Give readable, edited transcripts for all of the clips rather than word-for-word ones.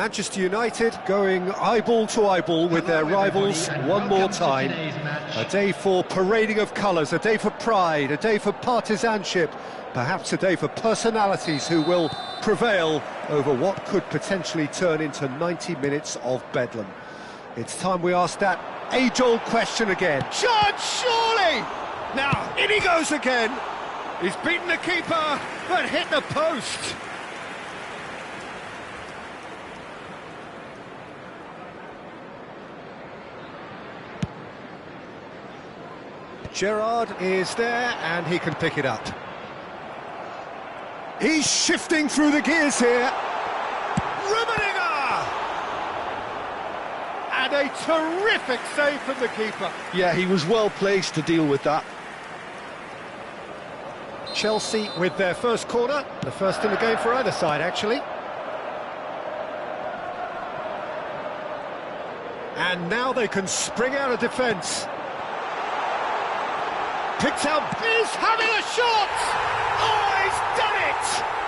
Manchester United going eyeball to eyeball with their rivals one more time. A day for parading of colours, a day for pride, a day for partisanship, perhaps a day for personalities who will prevail over what could potentially turn into 90 minutes of bedlam. It's time we ask that age-old question again. Shot, surely! Now, in he goes again! He's beaten the keeper, but hit the post! Gerrard is there, and he can pick it up. He's shifting through the gears here. Rummenigge! And a terrific save from the keeper. Yeah, he was well placed to deal with that. Chelsea with their first corner, the first in the game for either side, actually. And now they can spring out of defence. Picked out, he's having a shot! Oh, he's done it!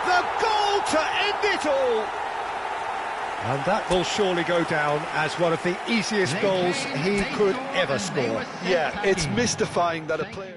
The goal to end it all! And that will surely go down as one of the easiest goals he could ever score. Yeah, it's mystifying that a player...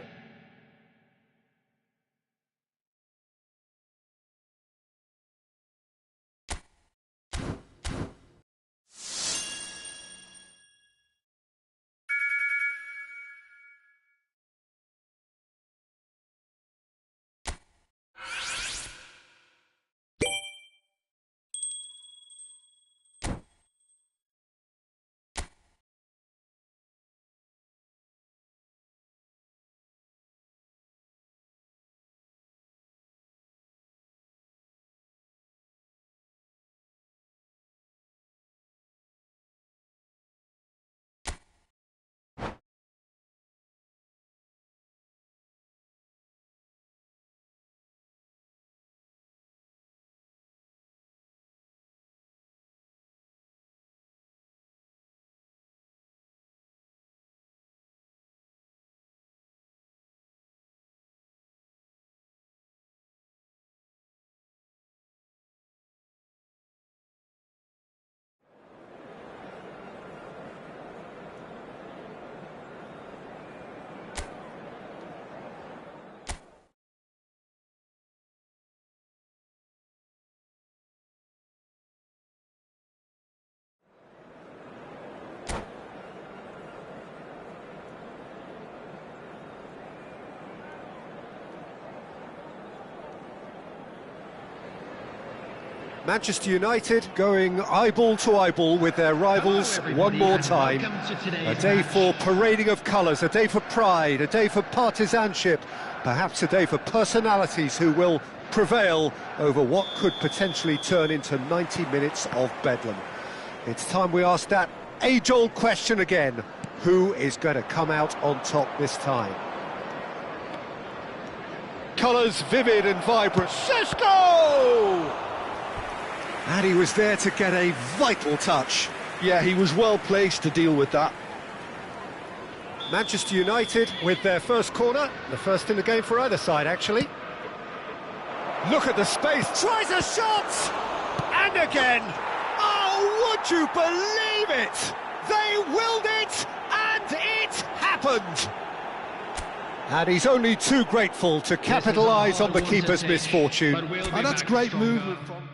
Manchester United going eyeball to eyeball with their rivals one more time. A day for parading of colours, a day for pride, a day for partisanship, perhaps a day for personalities who will prevail over what could potentially turn into 90 minutes of bedlam. It's time we ask that age-old question again. Who is going to come out on top this time? Colours vivid and vibrant. Šeško! And he was there to get a vital touch. Yeah, he was well placed to deal with that. Manchester United with their first corner, the first in the game for either side, actually. Look at the space, tries a shot! And again! Oh, would you believe it? They willed it, and it happened! And he's only too grateful to capitalise on the keeper's misfortune. And that's great movement from...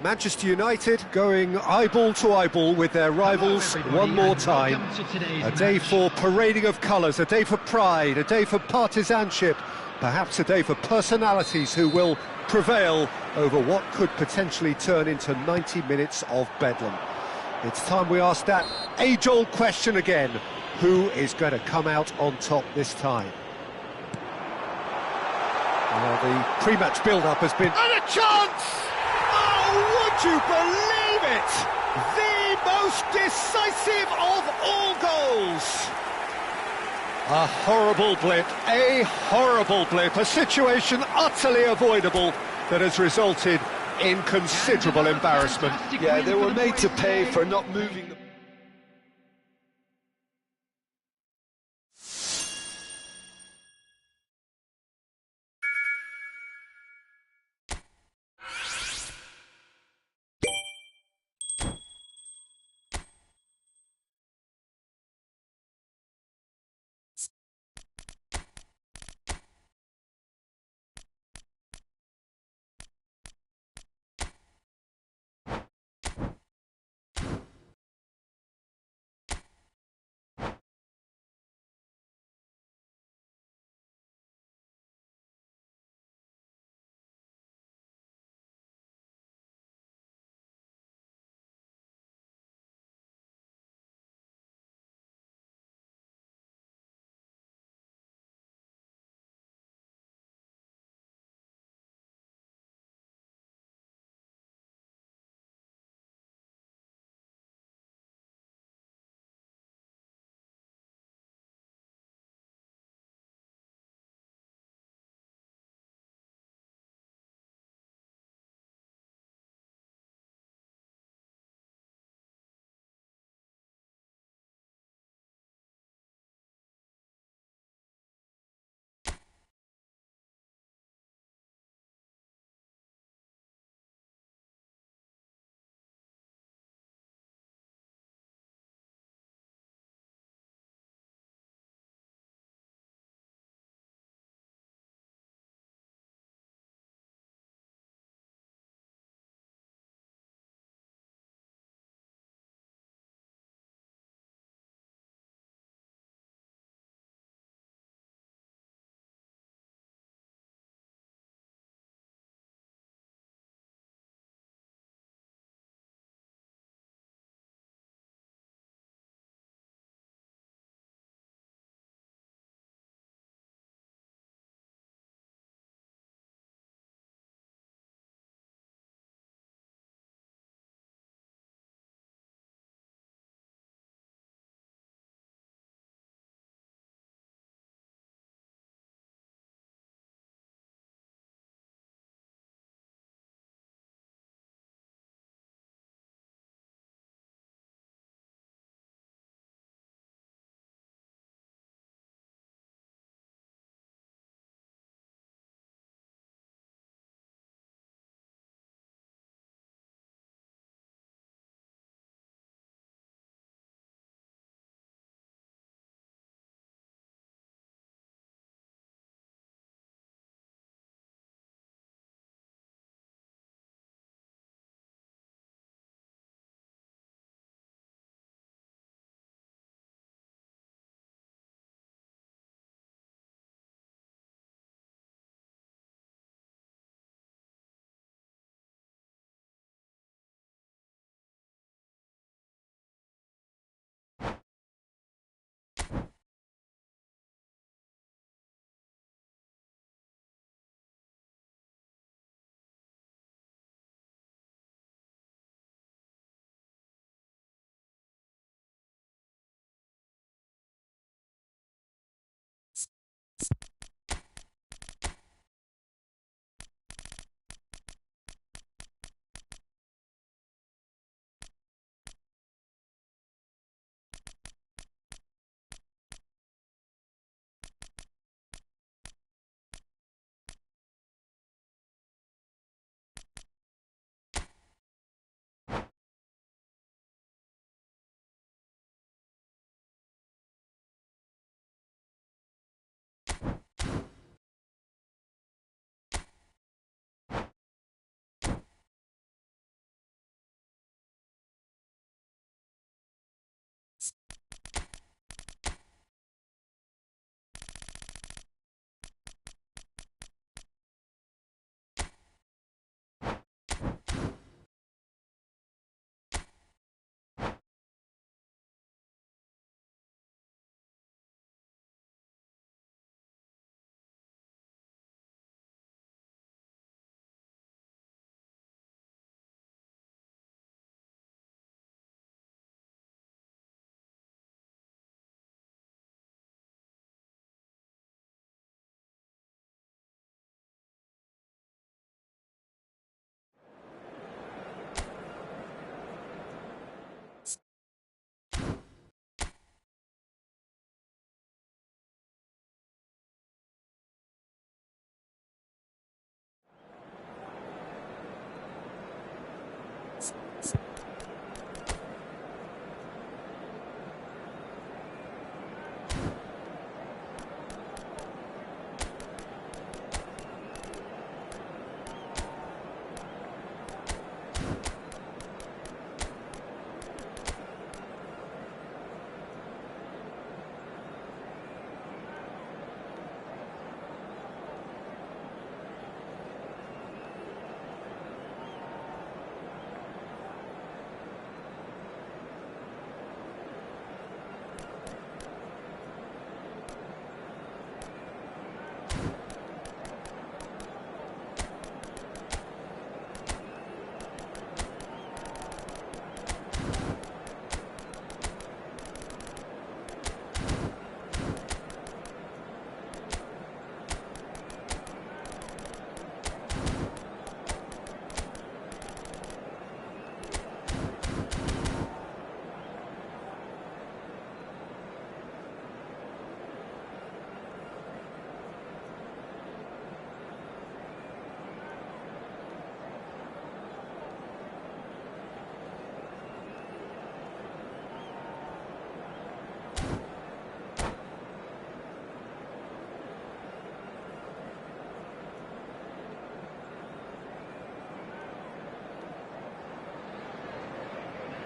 Manchester United going eyeball to eyeball with their rivals one more time. A day for parading of colours, a day for pride, a day for partisanship, perhaps a day for personalities who will prevail over what could potentially turn into 90 minutes of bedlam. It's time we ask that age-old question again. Who is going to come out on top this time? Well, the pre-match build-up has been... And a chance! Oh, would you believe it? The most decisive of all goals! A horrible blip, a situation utterly avoidable that has resulted in considerable embarrassment. Yeah, they were made to pay for not moving the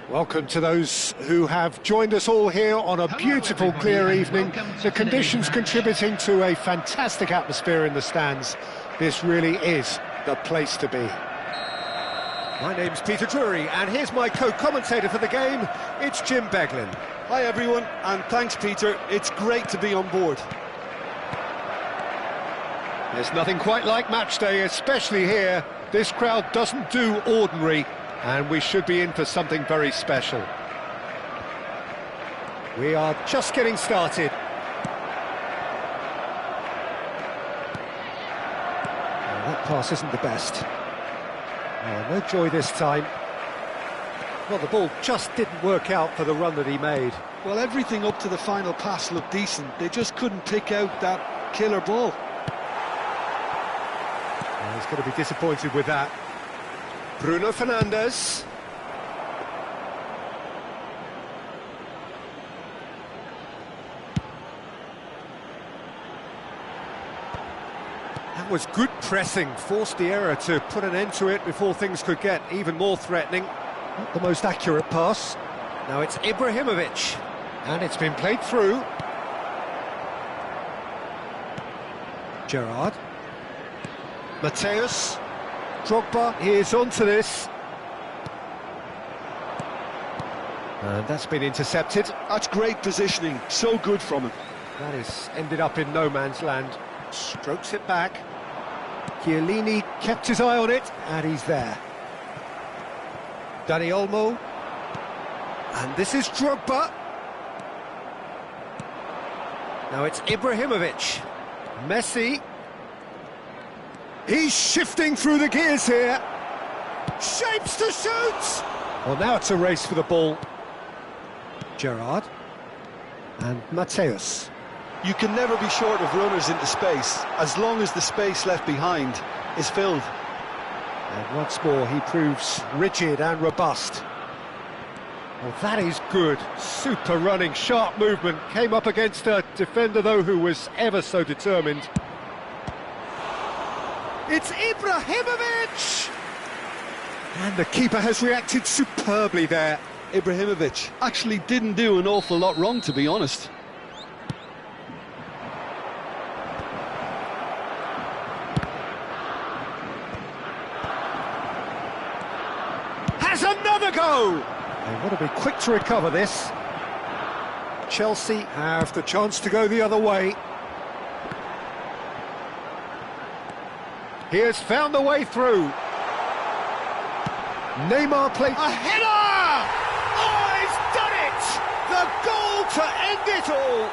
Welcome to those who have joined us all here on a beautiful, clear evening. The conditions contributing to a fantastic atmosphere in the stands. This really is the place to be. My name's Peter Drury, and here's my co-commentator for the game. It's Jim Beglin. Hi everyone, and thanks Peter. It's great to be on board. There's nothing quite like match day, especially here. This crowd doesn't do ordinary, and we should be in for something very special. We are just getting started. That pass isn't the best. No joy this time. Well, the ball just didn't work out for the run that he made. Well, everything up to the final pass looked decent. They just couldn't pick out that killer ball. He's going to be disappointed with that. Bruno Fernandes. That was good pressing, forced the error to put an end to it before things could get even more threatening. Not the most accurate pass. Now it's Ibrahimovic, and it's been played through. Gerrard. Mateus. Drogba, he is onto this. And that's been intercepted. That's great positioning, so good from him. That has ended up in no man's land. Strokes it back. Chiellini kept his eye on it, and he's there. Dani Olmo. And this is Drogba. Now it's Ibrahimovic. Messi. He's shifting through the gears here. Shapes to shoot! Well, now it's a race for the ball. Gerrard. And Mateus. You can never be short of runners into space, as long as the space left behind is filled. And once more, he proves rigid and robust. Well, that is good. Super running, sharp movement. Came up against a defender, though, who was ever so determined. It's Ibrahimovic! And the keeper has reacted superbly there. Ibrahimovic actually didn't do an awful lot wrong, to be honest. Has another go! They want to be quick to recover this. Chelsea have the chance to go the other way. He has found the way through. Neymar plays a header! Oh, he's done it! The goal to end it all!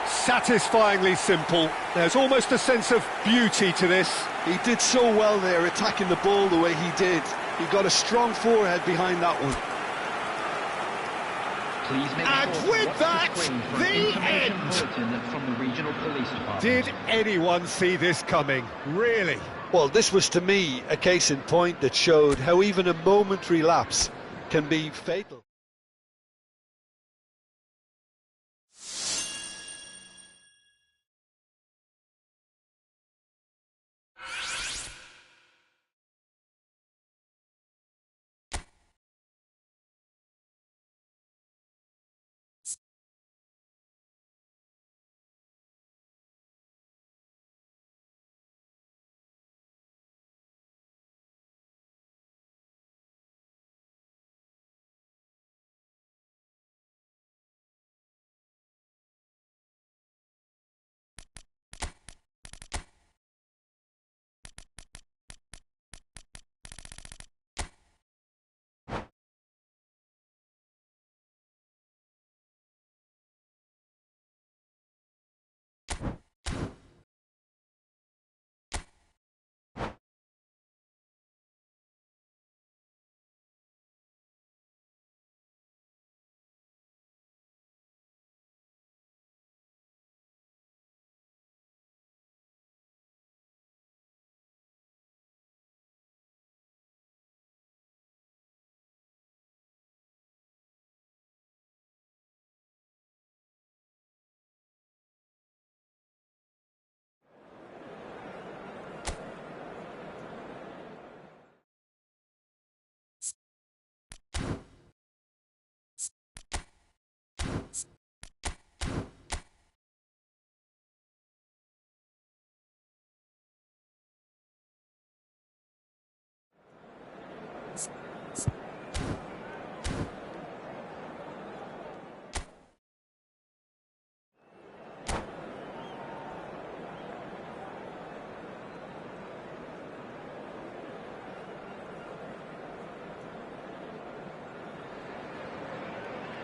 Satisfyingly simple. There's almost a sense of beauty to this. He did so well there, attacking the ball the way he did. He got a strong forehead behind that one. And with that, the end! From the regional police department. Did anyone see this coming? Really? Well, this was to me a case in point that showed how even a momentary lapse can be fatal.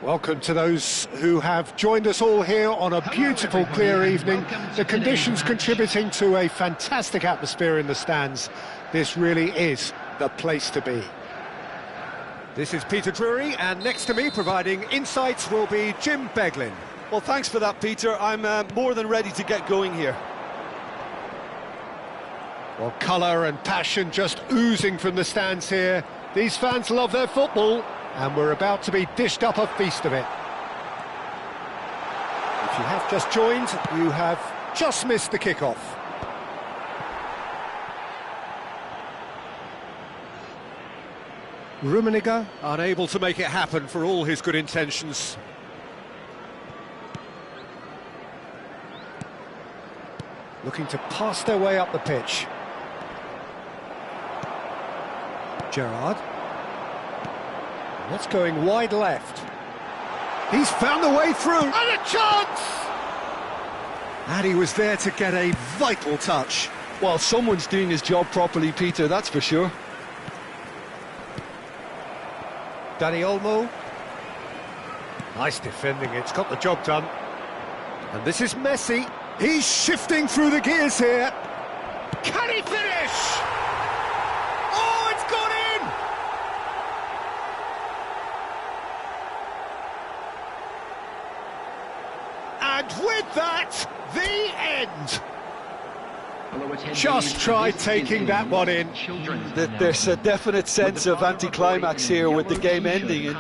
Welcome to those who have joined us all here on a beautiful, clear evening. The conditions contributing to a fantastic atmosphere in the stands. This really is the place to be. This is Peter Drury, and next to me, providing insights, will be Jim Beglin. Well, thanks for that, Peter. I'm more than ready to get going here. Well, colour and passion just oozing from the stands here. These fans love their football, and we're about to be dished up a feast of it. If you have just joined, you have just missed the kickoff. Rummenigge unable to make it happen for all his good intentions. Looking to pass their way up the pitch. Gerrard. That's going wide left. He's found the way through, and a chance! And he was there to get a vital touch. Well, someone's doing his job properly, Peter, that's for sure. Dani Olmo. Nice defending, it's got the job done. And this is Messi. He's shifting through the gears here. Can he finish? Oh, it's gone in! And with that, the end. Just try taking that one in. There's a definite sense of anticlimax here with the game ending.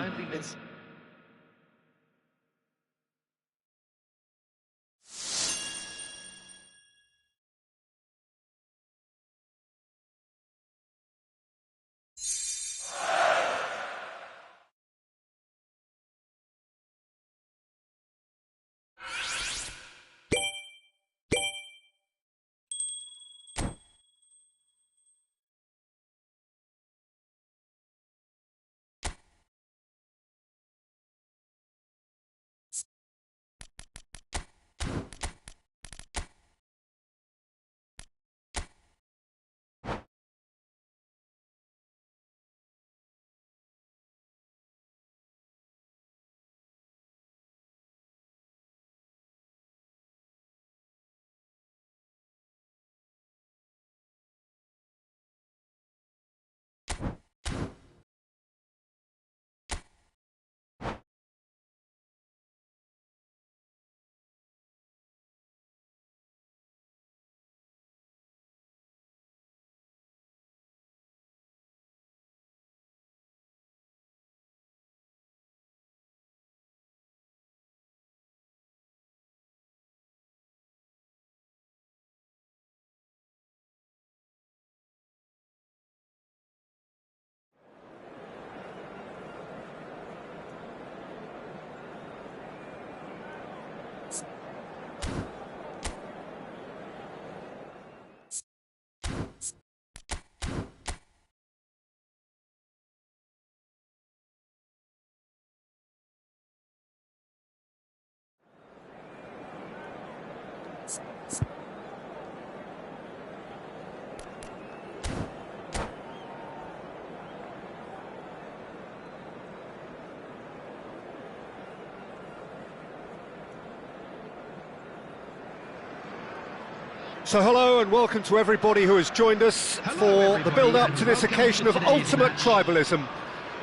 So hello and welcome to everybody who has joined us for the build-up to this occasion of ultimate tribalism.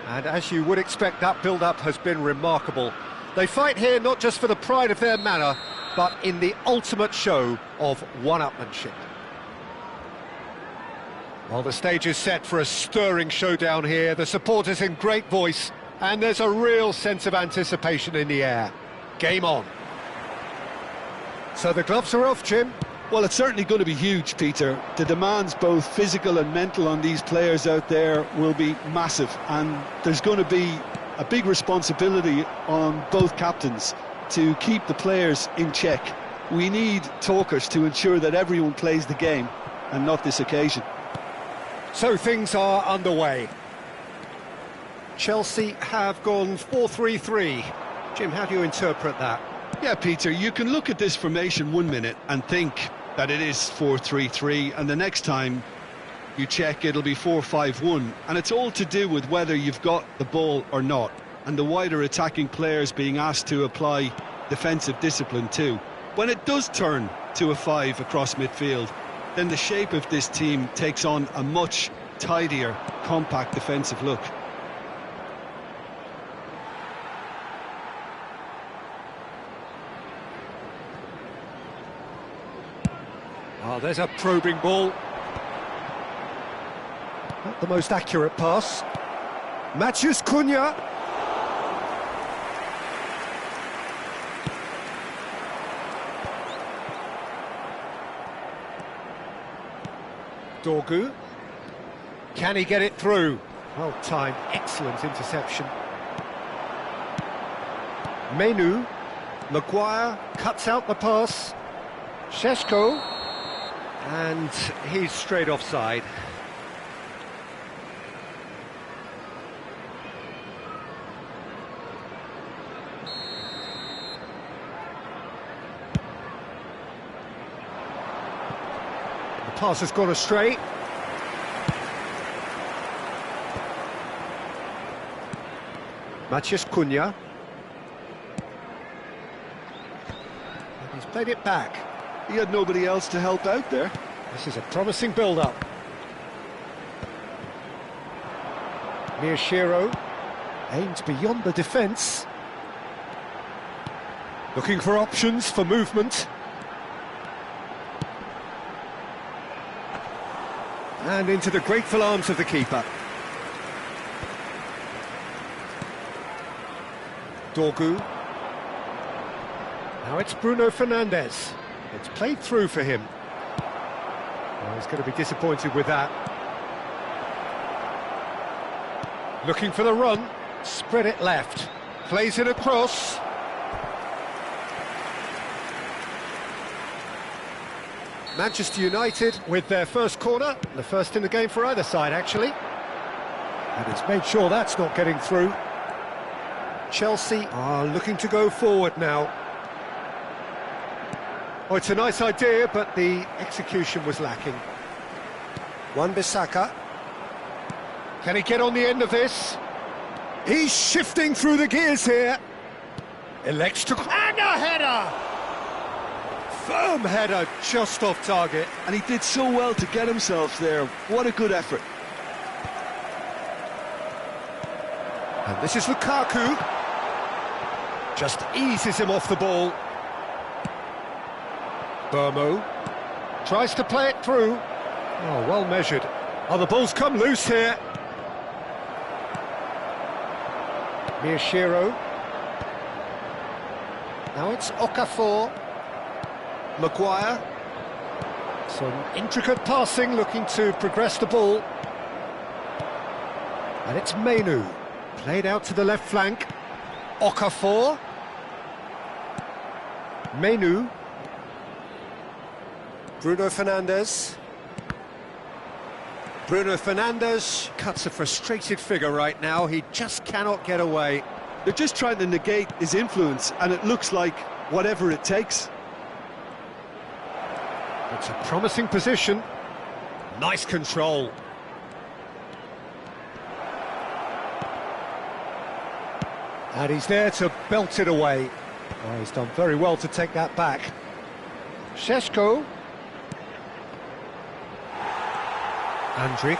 And as you would expect, that build-up has been remarkable. They fight here not just for the pride of their manor, but in the ultimate show of one-upmanship. Well, the stage is set for a stirring showdown here. The supporters in great voice, and there's a real sense of anticipation in the air. Game on. So the gloves are off, Jim. Well, it's certainly going to be huge, Peter. The demands, both physical and mental, on these players out there will be massive, and there's going to be a big responsibility on both captains to keep the players in check. We need talkers to ensure that everyone plays the game, and not this occasion. So things are underway. Chelsea have gone 4-3-3. Jim, how do you interpret that? Yeah, Peter, you can look at this formation 1 minute and think that it is 4-3-3, and the next time you check it'll be 4-5-1, and it's all to do with whether you've got the ball or not. and the wider attacking players being asked to apply defensive discipline too. When it does turn to a 5 across midfield, then the shape of this team takes on a much tidier, compact defensive look. Oh, there's a probing ball. Not the most accurate pass. Matches Cunha. Dorgu. Can he get it through? Well timed, excellent interception. Menu. Maguire cuts out the pass. Šeško. And he's straight offside. The pass has gone astray. Matheus Cunha. And he's played it back. He had nobody else to help out there. This is a promising build-up. Miyashiro aims beyond the defence. Looking for options for movement. And into the grateful arms of the keeper. Dorgu. Now it's Bruno Fernandes. It's played through for him. Well, he's going to be disappointed with that. Looking for the run. Spread it left. Plays it across. Manchester United with their first corner. The first in the game for either side, actually. And it's made sure that's not getting through. Chelsea are looking to go forward now. Oh, it's a nice idea, but the execution was lacking. Wan-Bissaka. Can he get on the end of this? He's shifting through the gears here. Elects to... And a header! Firm header, just off target. And he did so well to get himself there. What a good effort. And this is Lukaku. Just eases him off the ball. Burmo tries to play it through. Oh, well measured. Oh, the ball's come loose here. Miyashiro. Now it's Okafor. Maguire. Some intricate passing, looking to progress the ball. And it's Menu. Played out to the left flank. Okafor. Menu. Bruno Fernandes. Bruno Fernandes cuts a frustrated figure right now. He just cannot get away. They're just trying to negate his influence, and it looks like whatever it takes. It's a promising position. Nice control. And he's there to belt it away. Oh, he's done very well to take that back. Šeško. Andrić.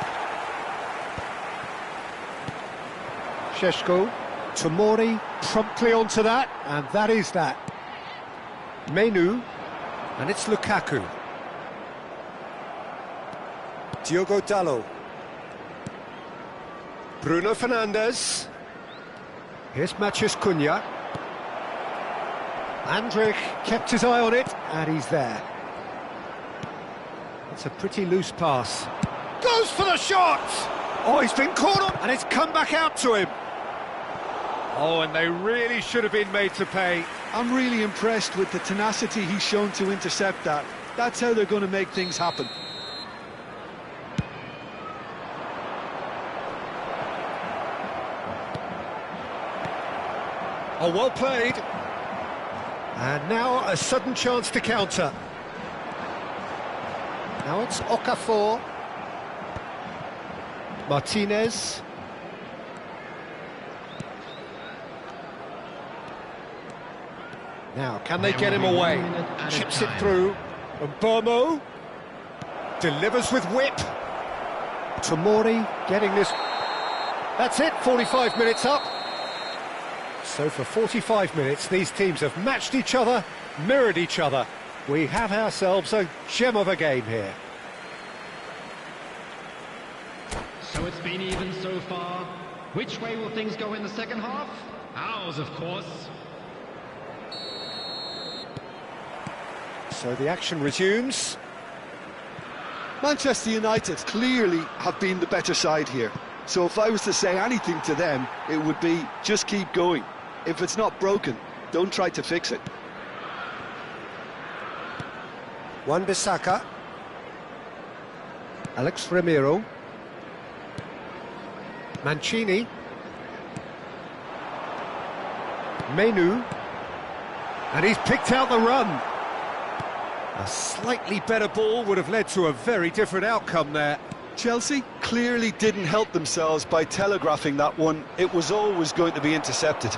Šeško. Tomori promptly onto that, and that is that. Menu. And it's Lukaku. Diogo Dalot. Bruno Fernandes. Here's Matheus Cunha. Andrić kept his eye on it, and he's there. It's a pretty loose pass. Goes for the shot! Oh, he's been caught up, and it's come back out to him. Oh, and they really should have been made to pay. I'm really impressed with the tenacity he's shown to intercept that. That's how they're going to make things happen. Oh, well played. And now a sudden chance to counter. Now it's Okafor. Martinez. Now, can they get him away? Chips it through. And Burmo delivers with whip. Tomori getting this. That's it, 45 minutes up. So for 45 minutes, these teams have matched each other, mirrored each other. We have ourselves a gem of a game here. So it's been even so far. Which way will things go in the second half? Ours, of course. So the action resumes. Manchester United clearly have been the better side here. So if I was to say anything to them, it would be just keep going. If it's not broken, don't try to fix it. Wan-Bissaka. Alex Ramiro. Mancini. Menu. And he's picked out the run. A slightly better ball would have led to a very different outcome there. Chelsea clearly didn't help themselves by telegraphing that one. It was always going to be intercepted.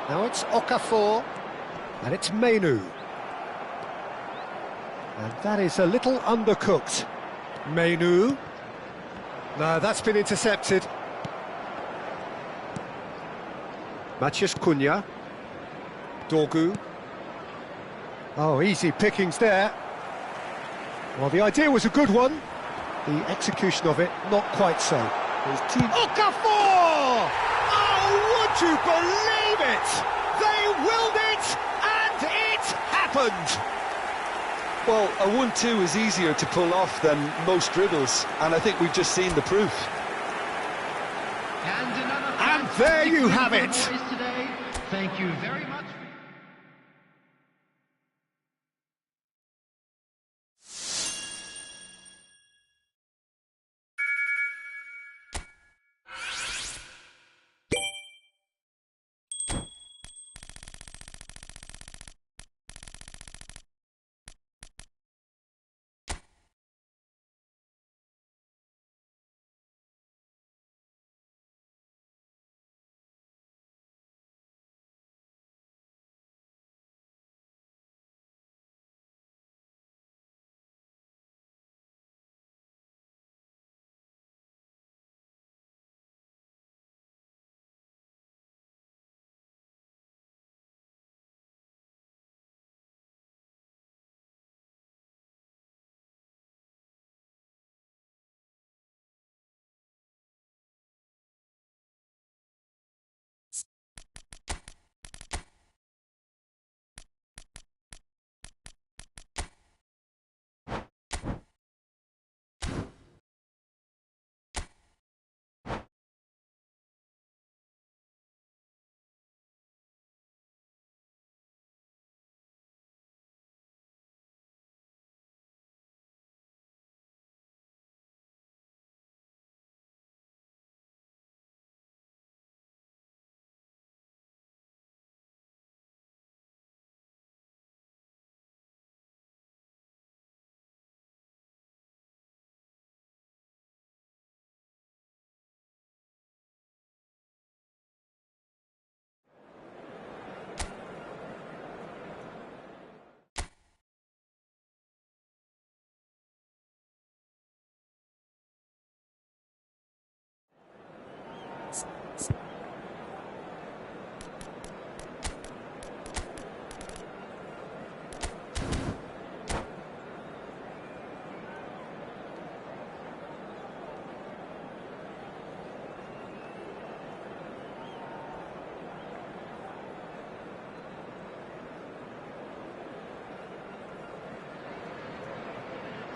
Now it's Okafor, and it's Menu. And that is a little undercooked. Menu. No, that's been intercepted. Matheus Cunha. Dorgu. Oh, easy pickings there. Well, the idea was a good one. The execution of it, not quite so. Okafor! Oh, would you believe it? They willed it, and it happened! Well, a 1-2 is easier to pull off than most dribbles, and I think we've just seen the proof. And there you have it! Today. Thank you very much.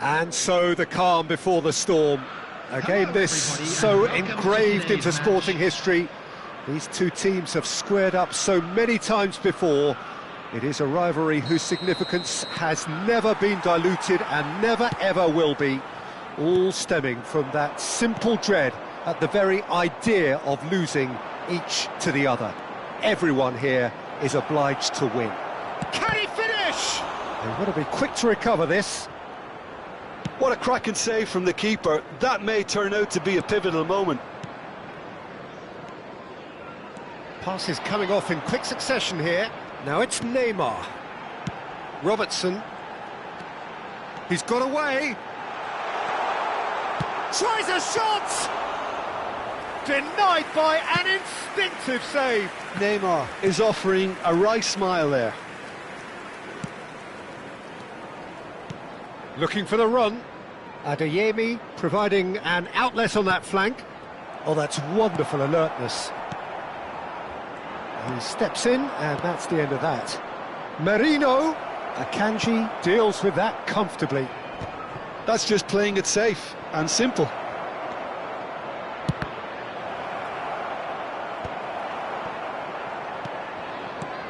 And so the calm before the storm. A game this so engraved into sporting history. These two teams have squared up so many times before. It is a rivalry whose significance has never been diluted and never ever will be. All stemming from that simple dread at the very idea of losing each to the other. Everyone here is obliged to win. Can he finish? They've got to be quick to recover this. What a cracking save from the keeper. That may turn out to be a pivotal moment. Passes coming off in quick succession here. Now it's Neymar. Robertson. He's got away. Tries a shot! Denied by an instinctive save. Neymar is offering a wry smile there. Looking for the run. Adeyemi providing an outlet on that flank. Oh, that's wonderful alertness. He steps in, and that's the end of that. Merino. Akanji deals with that comfortably. That's just playing it safe and simple.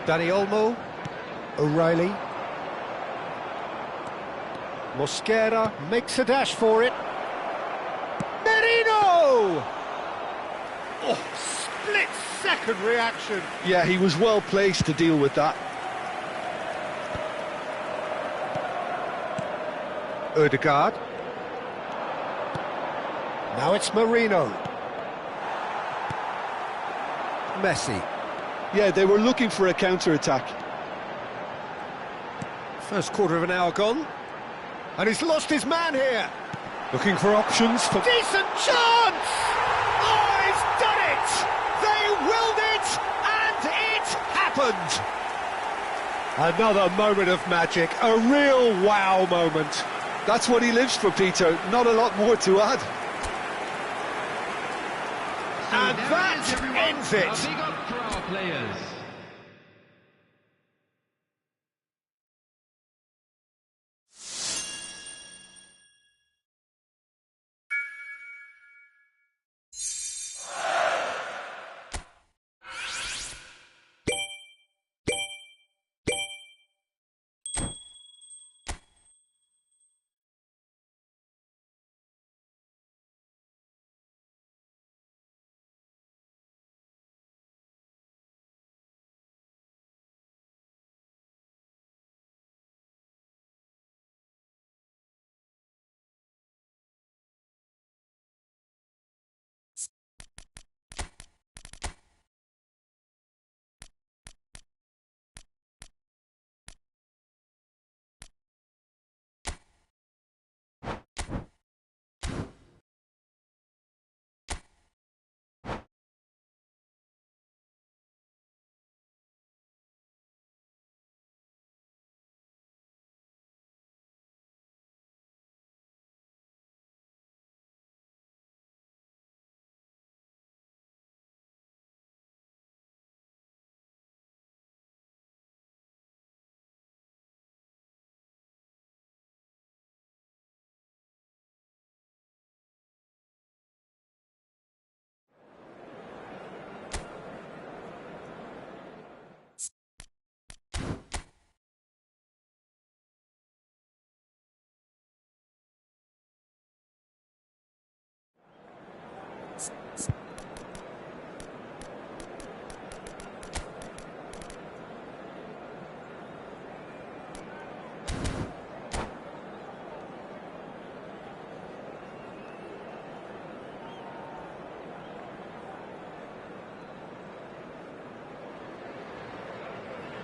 Dani Olmo. O'Reilly. Mosquera makes a dash for it. Merino! Oh, split-second reaction. Yeah, he was well placed to deal with that. Ødegaard. Now it's Merino. Messi. Yeah, they were looking for a counter-attack. First quarter of an hour gone. And he's lost his man here. Looking for options for... Decent chance! Oh, he's done it! They willed it, and it happened! Another moment of magic, a real wow moment. That's what he lives for, Peter. Not a lot more to add. And that ends it. A big up for our players.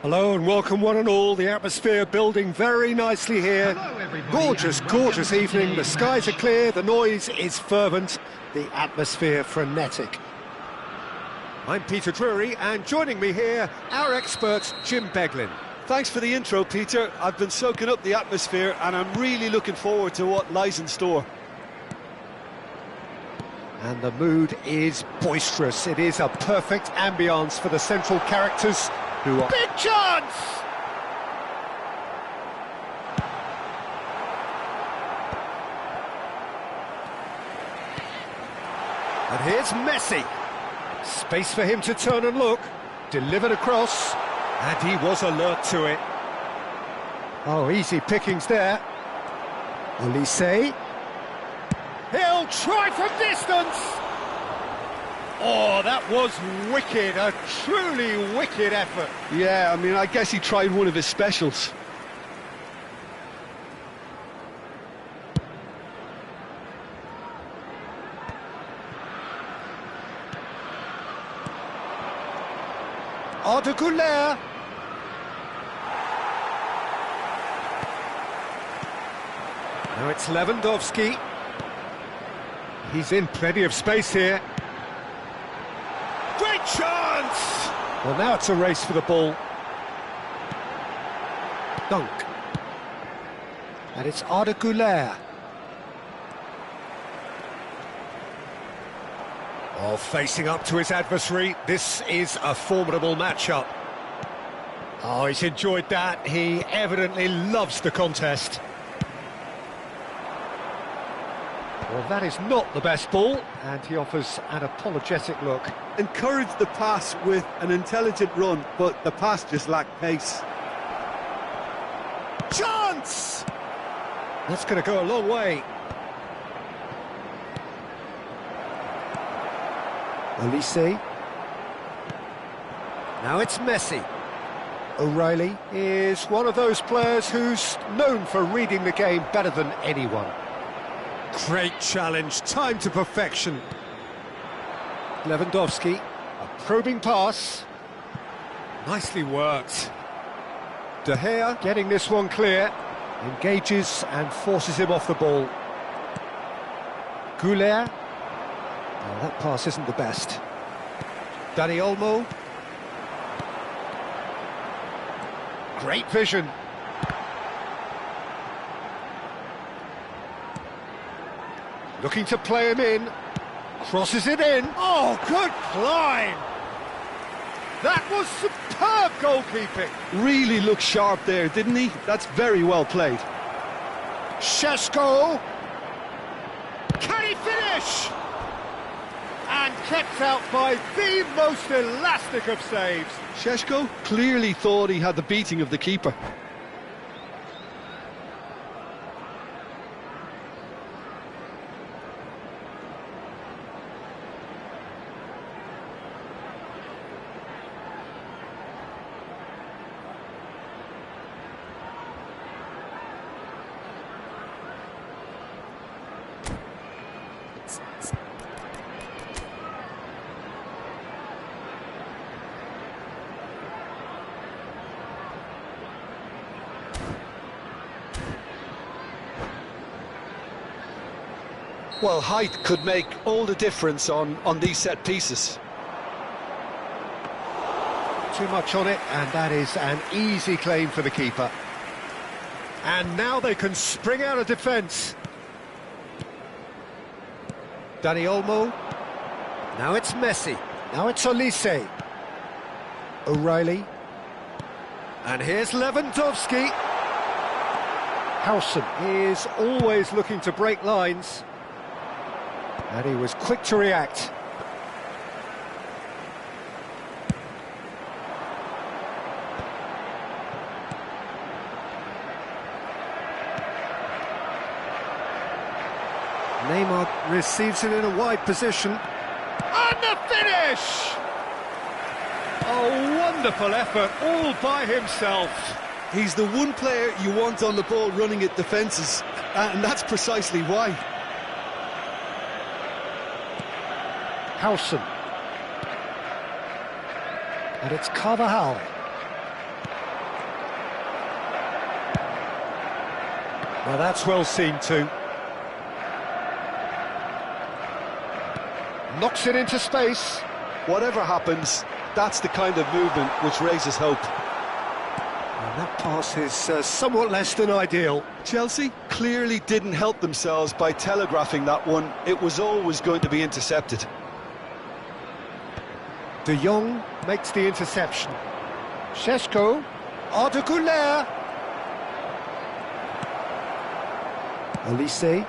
Hello and welcome one and all. The atmosphere building very nicely here. Hello, everybody, Gorgeous, and gorgeous welcome to evening. The today's skies are match. clear, the noise is fervent, the atmosphere frenetic. I'm Peter Drury, and joining me here, our expert, Jim Beglin. Thanks for the intro, Peter. I've been soaking up the atmosphere and I'm really looking forward to what lies in store. And the mood is boisterous. It is a perfect ambience for the central characters who are... Big chance! And here's Messi. Space for him to turn and look. Delivered across. And he was alert to it. Oh, easy pickings there. Olise. He'll try from distance! Oh, that was wicked, a truly wicked effort. Yeah, I mean, I guess he tried one of his specials. Arda Güler. Now it's Lewandowski. He's in plenty of space here. Great chance! Well, now it's a race for the ball. Dunk. And it's Arda Güler. Oh, facing up to his adversary. This is a formidable matchup. Oh, he's enjoyed that. He evidently loves the contest. Well, that is not the best ball, and he offers an apologetic look. Encouraged the pass with an intelligent run, but the pass just lacked pace. Chance! That's going to go a long way. Olise. Now it's Messi. O'Reilly is one of those players who's known for reading the game better than anyone. Great challenge, time to perfection. Lewandowski, a probing pass. Nicely worked. De Gea getting this one clear. Engages and forces him off the ball. Güler. Oh, that pass isn't the best. Dani Olmo. Great vision. Looking to play him in. Crosses it in. Oh, good climb! That was superb goalkeeping. Really looked sharp there, didn't he? That's very well played. Šeško. Can he finish? And kept out by the most elastic of saves. Šeško clearly thought he had the beating of the keeper. Well, height could make all the difference on these set pieces. Too much on it, and that is an easy claim for the keeper. And now they can spring out of defence. Dani Olmo. Now it's Messi. Now it's Olise. O'Reilly. And here's Lewandowski. Howson is always looking to break lines. And he was quick to react. Neymar receives it in a wide position. And the finish! A wonderful effort all by himself. He's the one player you want on the ball running at defences, and that's precisely why. Howson. And it's Carvajal. Now that's well seen too. Knocks it into space. Whatever happens, that's the kind of movement which raises hope. And that pass is somewhat less than ideal. Chelsea clearly didn't help themselves by telegraphing that one. It was always going to be intercepted. De Jong makes the interception. Šeško. Arda Güler. Olise.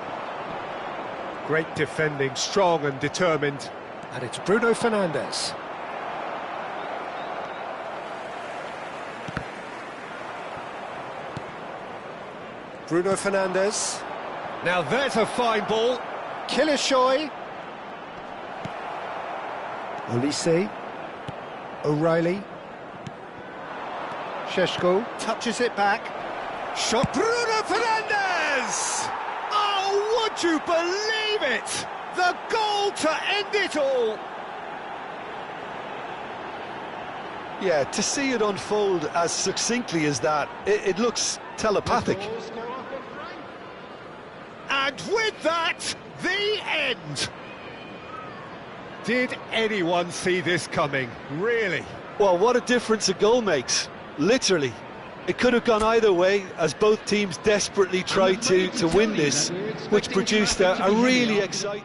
Great defending, strong and determined. And it's Bruno Fernandes. Bruno Fernandes. Now there's a fine ball. Kilishoy. Olise. O'Reilly. Šeško touches it back. Shot. Bruno Fernandes! Oh, would you believe it? The goal to end it all! Yeah, to see it unfold as succinctly as that, it looks telepathic. And with that, the end. Did anyone see this coming? Really? Well, what a difference a goal makes, literally. It could have gone either way, as both teams desperately tried to win this, which produced a really exciting...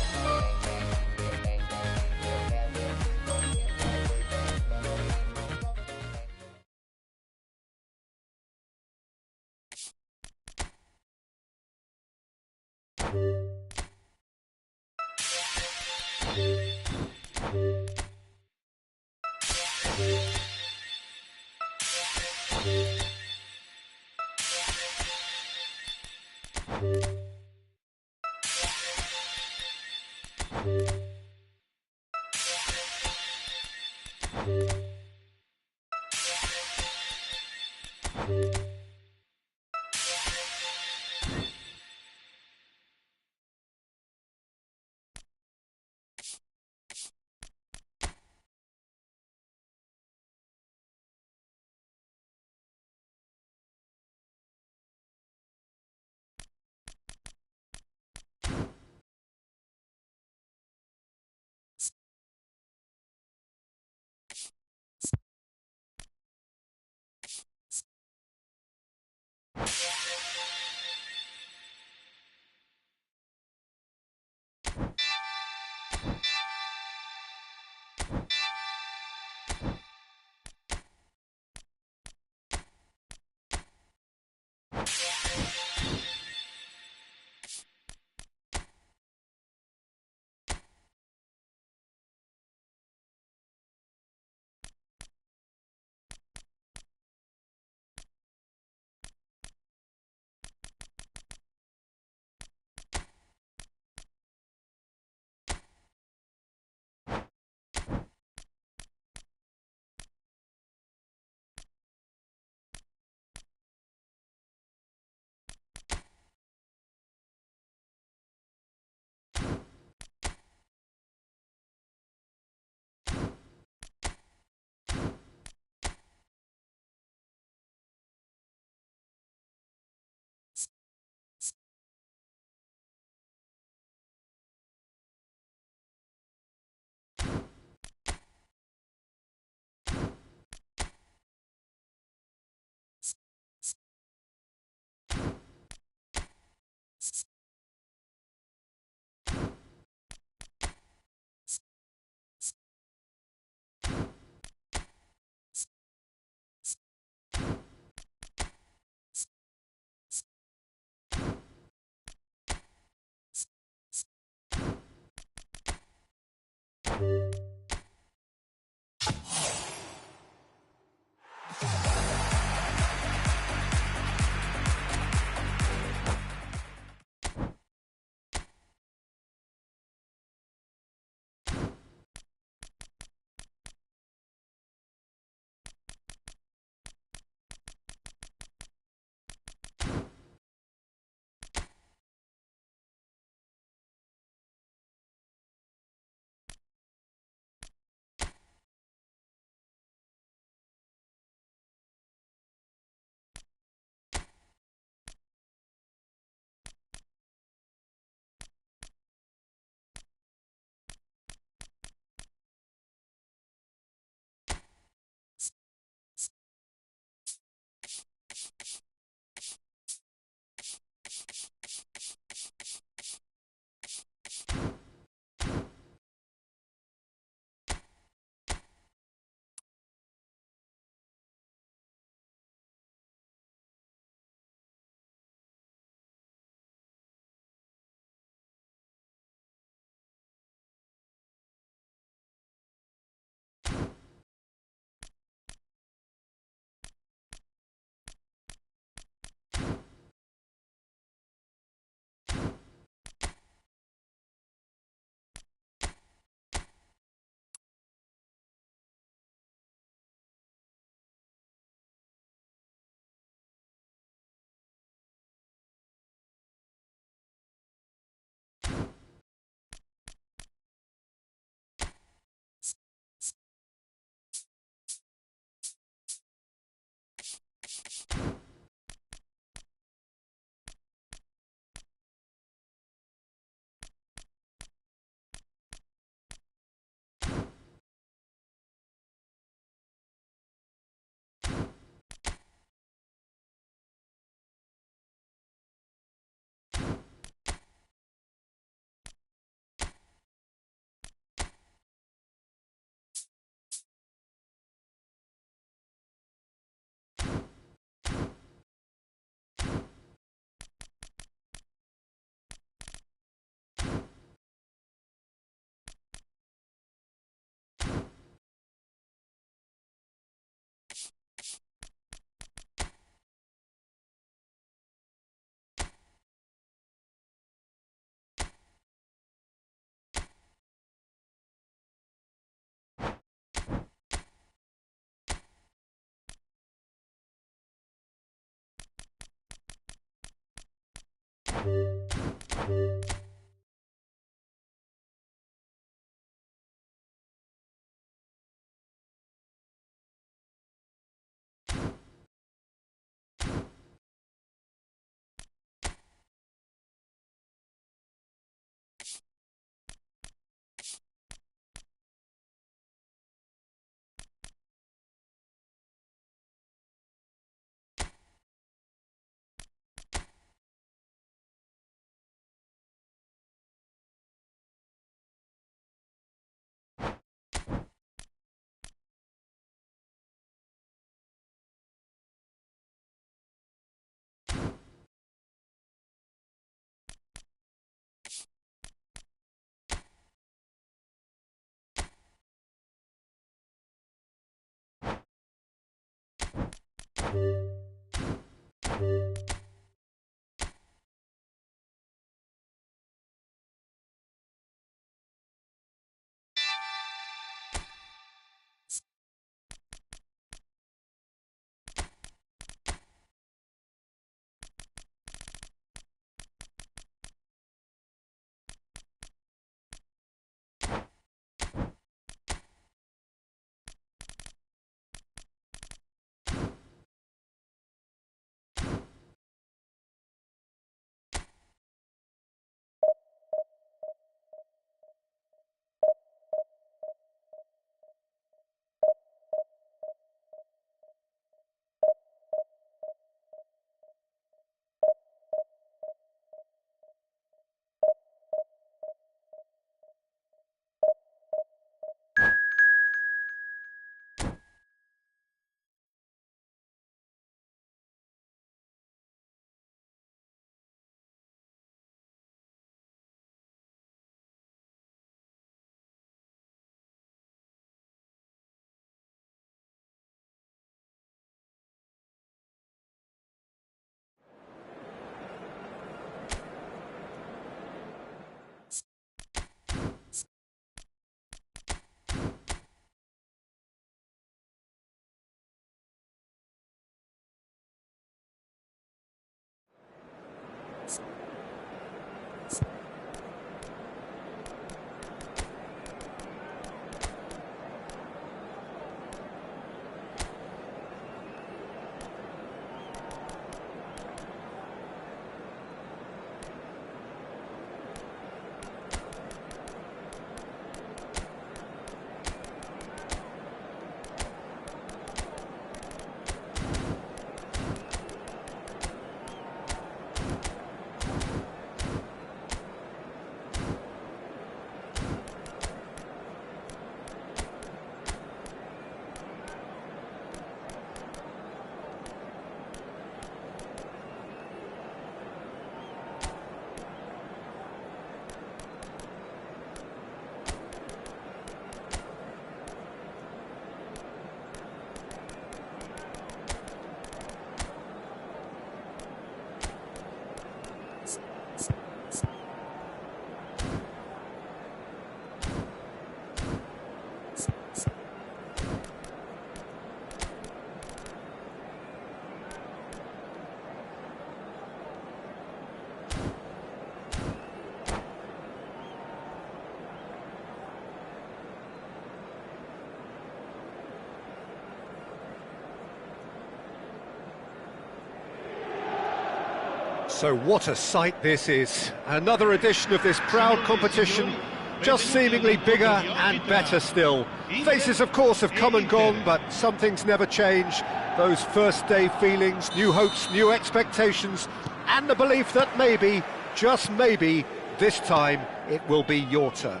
So what a sight this is. Another edition of this proud competition, just seemingly bigger and better still. Faces, of course, have come and gone, but some things never change. Those first day feelings, new hopes, new expectations, and the belief that maybe, just maybe, this time it will be your turn.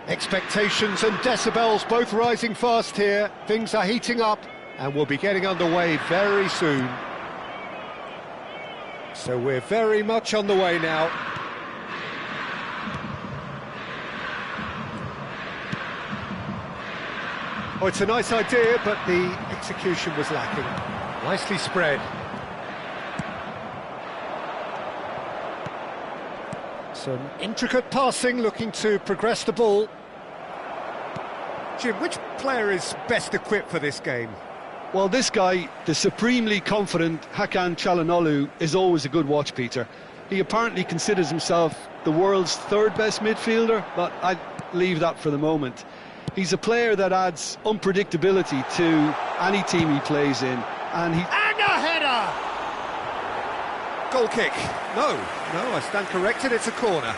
Expectations and decibels both rising fast here. Things are heating up and we'll be getting underway very soon. So we're very much on the way now. Oh, it's a nice idea, but the execution was lacking. Nicely spread. Some intricate passing, looking to progress the ball. Jim, which player is best equipped for this game? Well, this guy, the supremely confident Hakan Çalhanoğlu, is always a good watch, Peter. He apparently considers himself the world's third best midfielder, but I'd leave that for the moment. He's a player that adds unpredictability to any team he plays in, and a header! Goal kick. No, I stand corrected, it's a corner.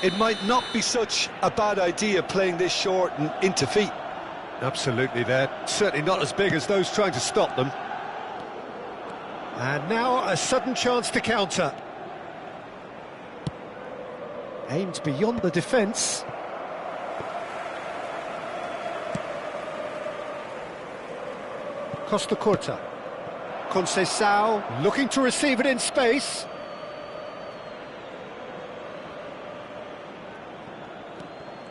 It might not be such a bad idea playing this short and into feet. Absolutely, they're certainly not as big as those trying to stop them. And now a sudden chance to counter. Aimed beyond the defence. Costa Curta. Conceição looking to receive it in space.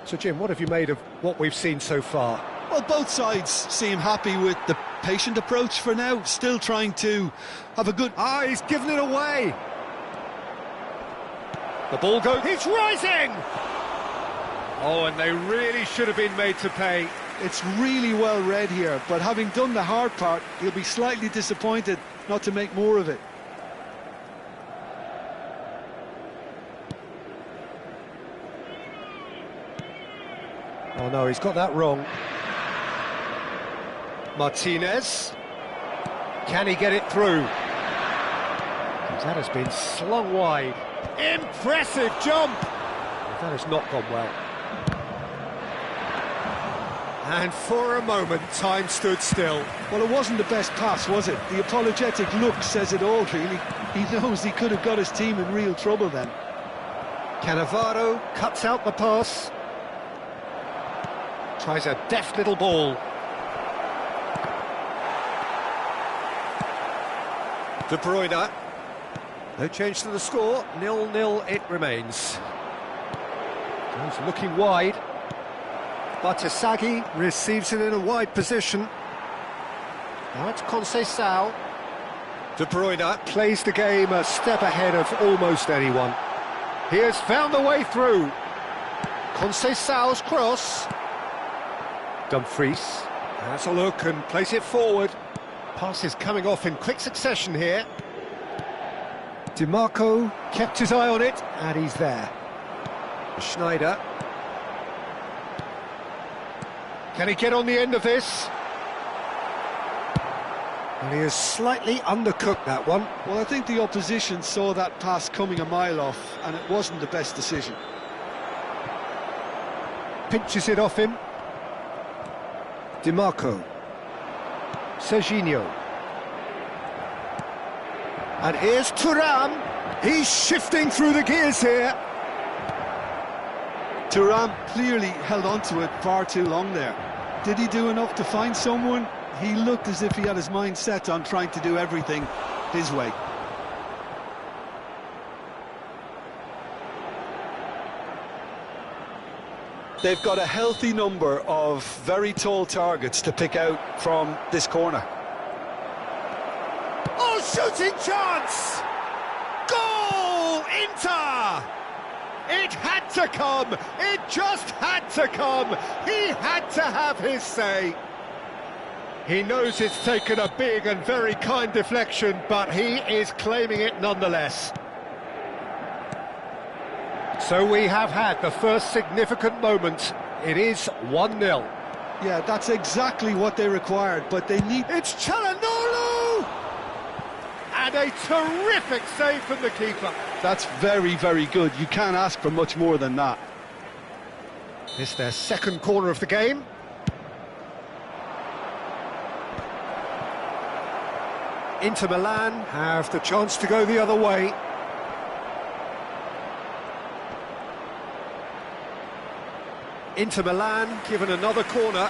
So Jim, what have you made of what we've seen so far? Well, both sides seem happy with the patient approach for now, still trying to have a good... He's given it away! The ball goes... He's rising! Oh, and they really should have been made to pay. It's really well read here, but having done the hard part, he'll be slightly disappointed not to make more of it. Oh no, he's got that wrong. Martinez. Can he get it through? That has been slung wide. Impressive jump! That has not gone well. And for a moment, time stood still. Well, it wasn't the best pass, was it? The apologetic look says it all, really. He knows he could have got his team in real trouble then. Cannavaro cuts out the pass. Tries a deft little ball. De Bruyne. No change to the score. 0-0 it remains. He's looking wide. Batasagi receives it in a wide position. Now it's Conceição. De Bruyne plays the game a step ahead of almost anyone. He has found the way through. Conceição's cross. Dumfries has a look and plays it forward. Pass is coming off in quick succession here. DiMarco kept his eye on it, and he's there. Schneider. Can he get on the end of this? And he has slightly undercooked that one. Well, I think the opposition saw that pass coming a mile off, and it wasn't the best decision. Pinches it off him. DiMarco. Serginho. And here's Thuram. He's shifting through the gears here. Thuram clearly held on to it far too long there. Did he do enough to find someone? He looked as if he had his mind set on trying to do everything his way. They've got a healthy number of very tall targets to pick out from this corner. Oh, shooting chance! Goal! Inter! It had to come! It just had to come! He had to have his say. He knows it's taken a big and very kind deflection, but he is claiming it nonetheless. So we have had the first significant moment. It is 1-0. Yeah, that's exactly what they required, but they need... It's Çalhanoğlu! And a terrific save from the keeper. That's very, very good. You can't ask for much more than that. This is their second corner of the game. Inter Milan have the chance to go the other way. Inter Milan given another corner.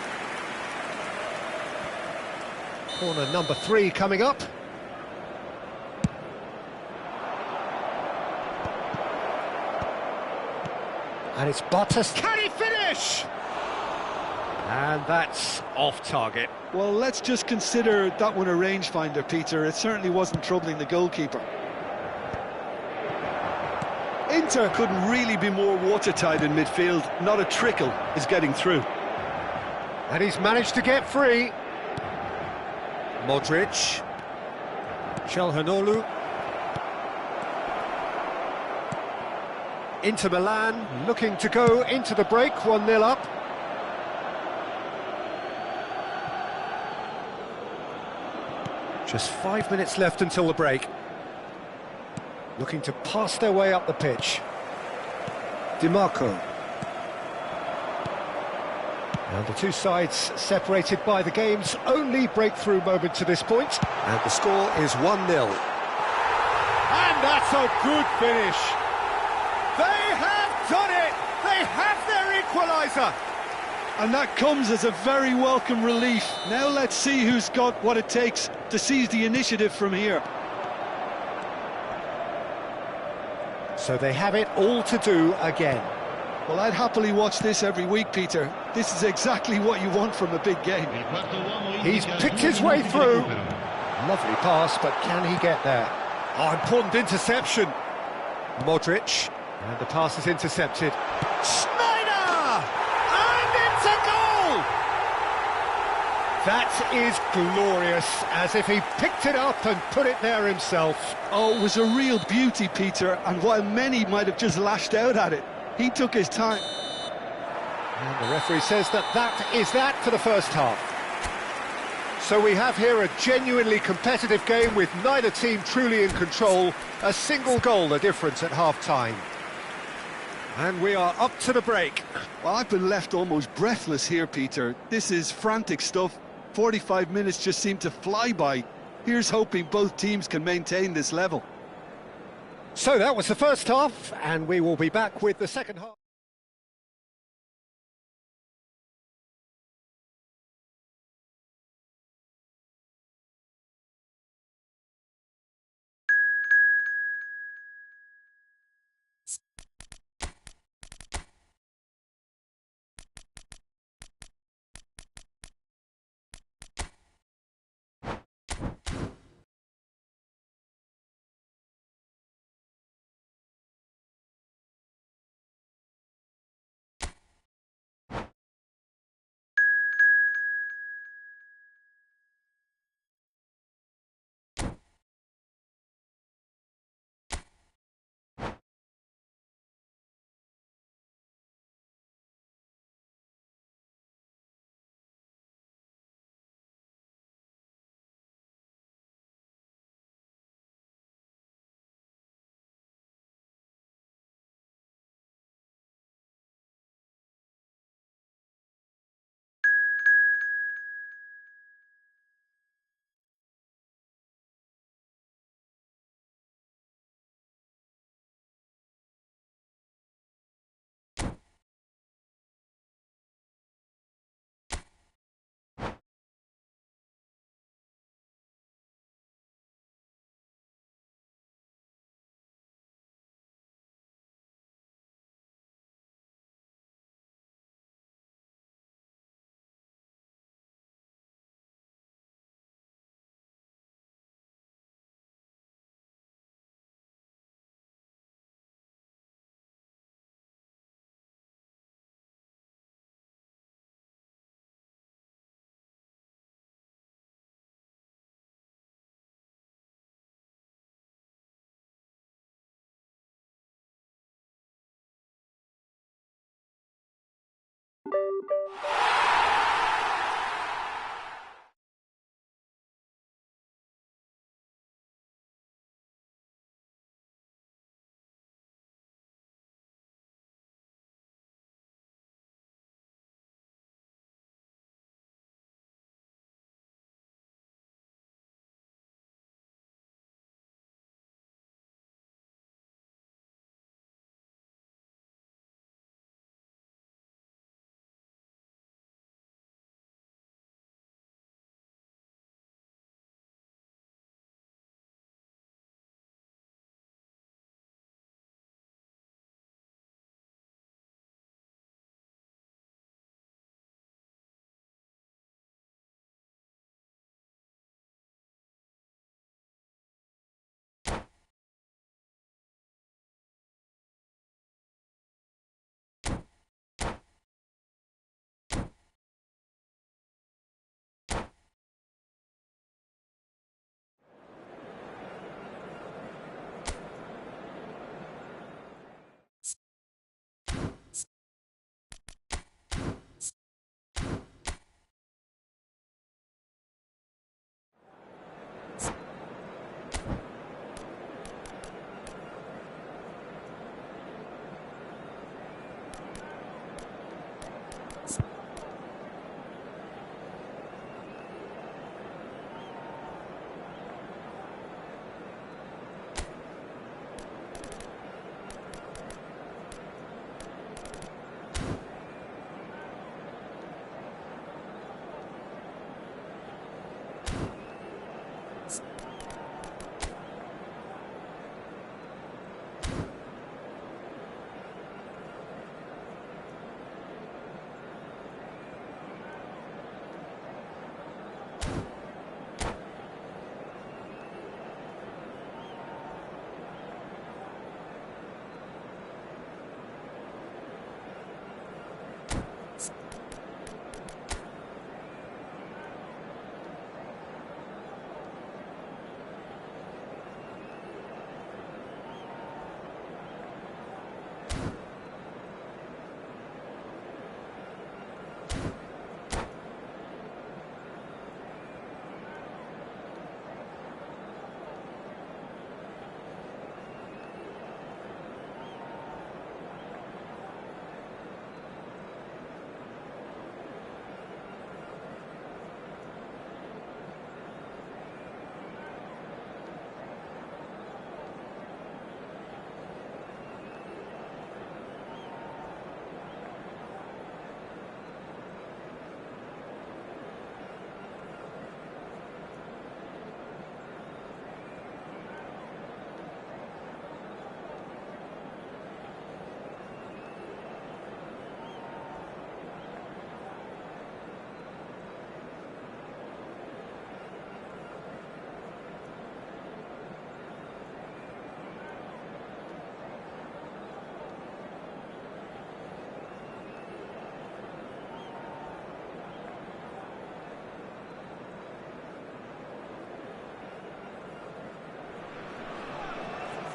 Corner number 3 coming up. And it's Bottas. Can he finish? And that's off target. Well, let's just consider that one a rangefinder, Peter. It certainly wasn't troubling the goalkeeper. Inter couldn't really be more watertight in midfield. Not a trickle is getting through. And he's managed to get free. Modric. Çalhanoğlu. Inter Milan looking to go into the break, 1-0 up. Just 5 minutes left until the break. Looking to pass their way up the pitch. Di Marco. And the two sides separated by the game's only breakthrough moment to this point. And the score is 1-0. And that's a good finish. They have done it! They have their equaliser! And that comes as a very welcome relief. Now let's see who's got what it takes to seize the initiative from here. So they have it all to do again. Well, I'd happily watch this every week, Peter. This is exactly what you want from a big game. He's picked his way through. Lovely pass, but can he get there? Oh, important interception. Modric. And the pass is intercepted. Schneider! And it's a goal! That is glorious, as if he picked it up and put it there himself. Oh, it was a real beauty, Peter, and while many might have just lashed out at it, he took his time. And the referee says that is that for the first half. So we have here a genuinely competitive game with neither team truly in control. A single goal the difference at half-time. And we are up to the break. Well, I've been left almost breathless here, Peter. This is frantic stuff. 45 minutes just seem to fly by. Here's hoping both teams can maintain this level. So that was the first half, and we will be back with the second half.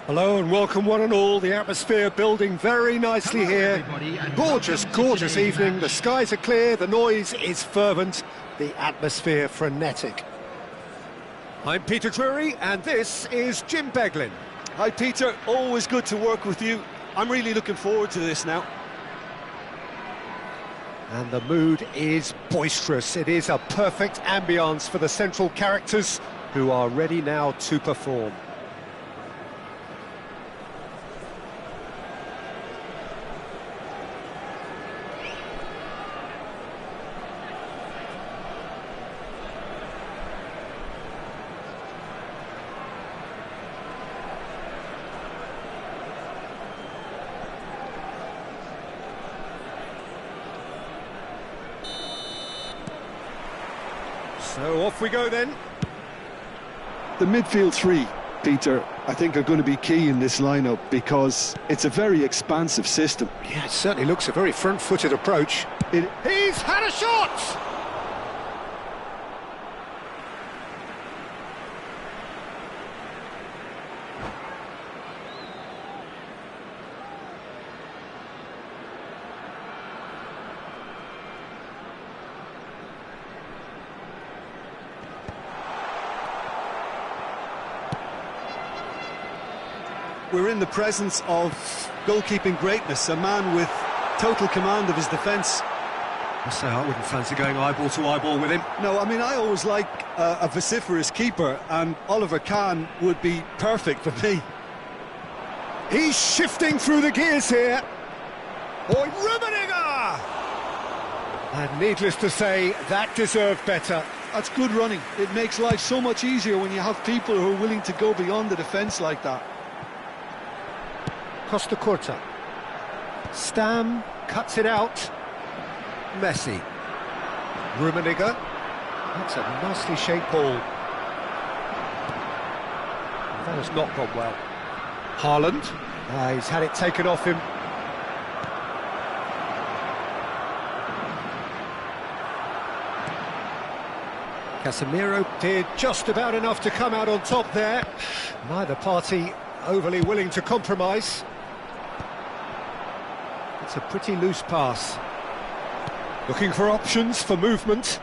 Hello and welcome one and all. The atmosphere building very nicely here. Gorgeous, gorgeous evening. The skies are clear, the noise is fervent, the atmosphere frenetic. I'm Peter Drury and this is Jim Beglin. Hi Peter, always good to work with you. I'm really looking forward to this now. And the mood is boisterous. It is a perfect ambience for the central characters who are ready now to perform. So off we go then. The midfield three, Peter, I think are going to be key in this lineup because it's a very expansive system. Yeah, it certainly looks a very front-footed approach. He's had a shot! We're in the presence of goalkeeping greatness, a man with total command of his defence. I say I wouldn't fancy going eyeball to eyeball with him. No, I mean, I always like a vociferous keeper, and Oliver Kahn would be perfect for me. He's shifting through the gears here. Boy, Rummenigge! And needless to say, that deserved better. That's good running. It makes life so much easier when you have people who are willing to go beyond the defence like that. Costa Curta. Stam cuts it out. Messi. Rummenigge. That's a nicely shaped ball. That has not gone well. Haaland. He's had it taken off him. Casemiro did just about enough to come out on top there. Neither party overly willing to compromise. It's a pretty loose pass. Looking for options for movement.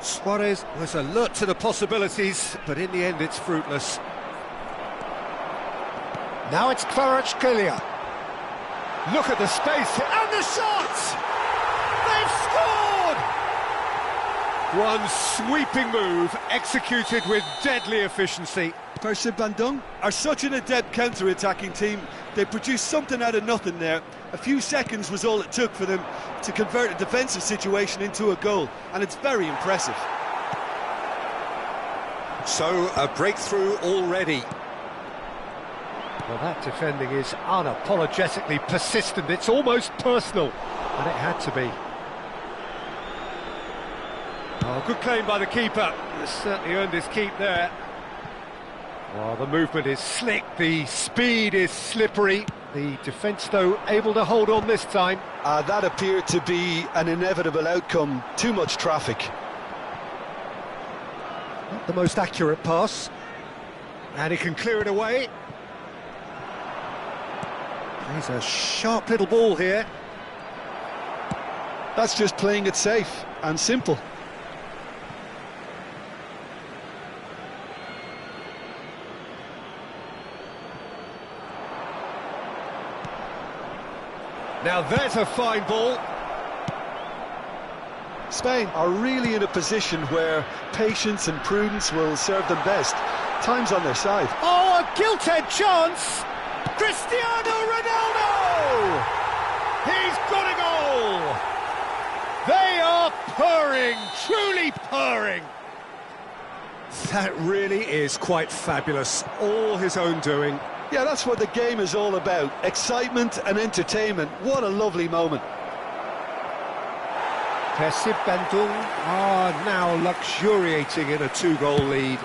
Suarez was alert to the possibilities, but in the end it's fruitless. Now it's Kvaratskhelia. Look at the space, and the shot! They've scored! One sweeping move, executed with deadly efficiency. Persib Bandung are such an adept counter-attacking team. They produced something out of nothing there. A few seconds was all it took for them to convert a defensive situation into a goal, and it's very impressive. So, a breakthrough already. Well, that defending is unapologetically persistent. It's almost personal, and it had to be. Oh, good claim by the keeper. He certainly earned his keep there. Well, the movement is slick, the speed is slippery. The defence, though, able to hold on this time. That appeared to be an inevitable outcome. Too much traffic. Not the most accurate pass. And he can clear it away. He's a sharp little ball here. That's just playing it safe and simple. Now there's a fine ball. Spain are really in a position where patience and prudence will serve them best. Time's on their side. Oh, a gilt-edged chance! Cristiano Ronaldo! He's got a goal! They are purring, truly purring. That really is quite fabulous, all his own doing. Yeah, that's what the game is all about. Excitement and entertainment. What a lovely moment. Persib Bandung are now luxuriating in a two-goal lead.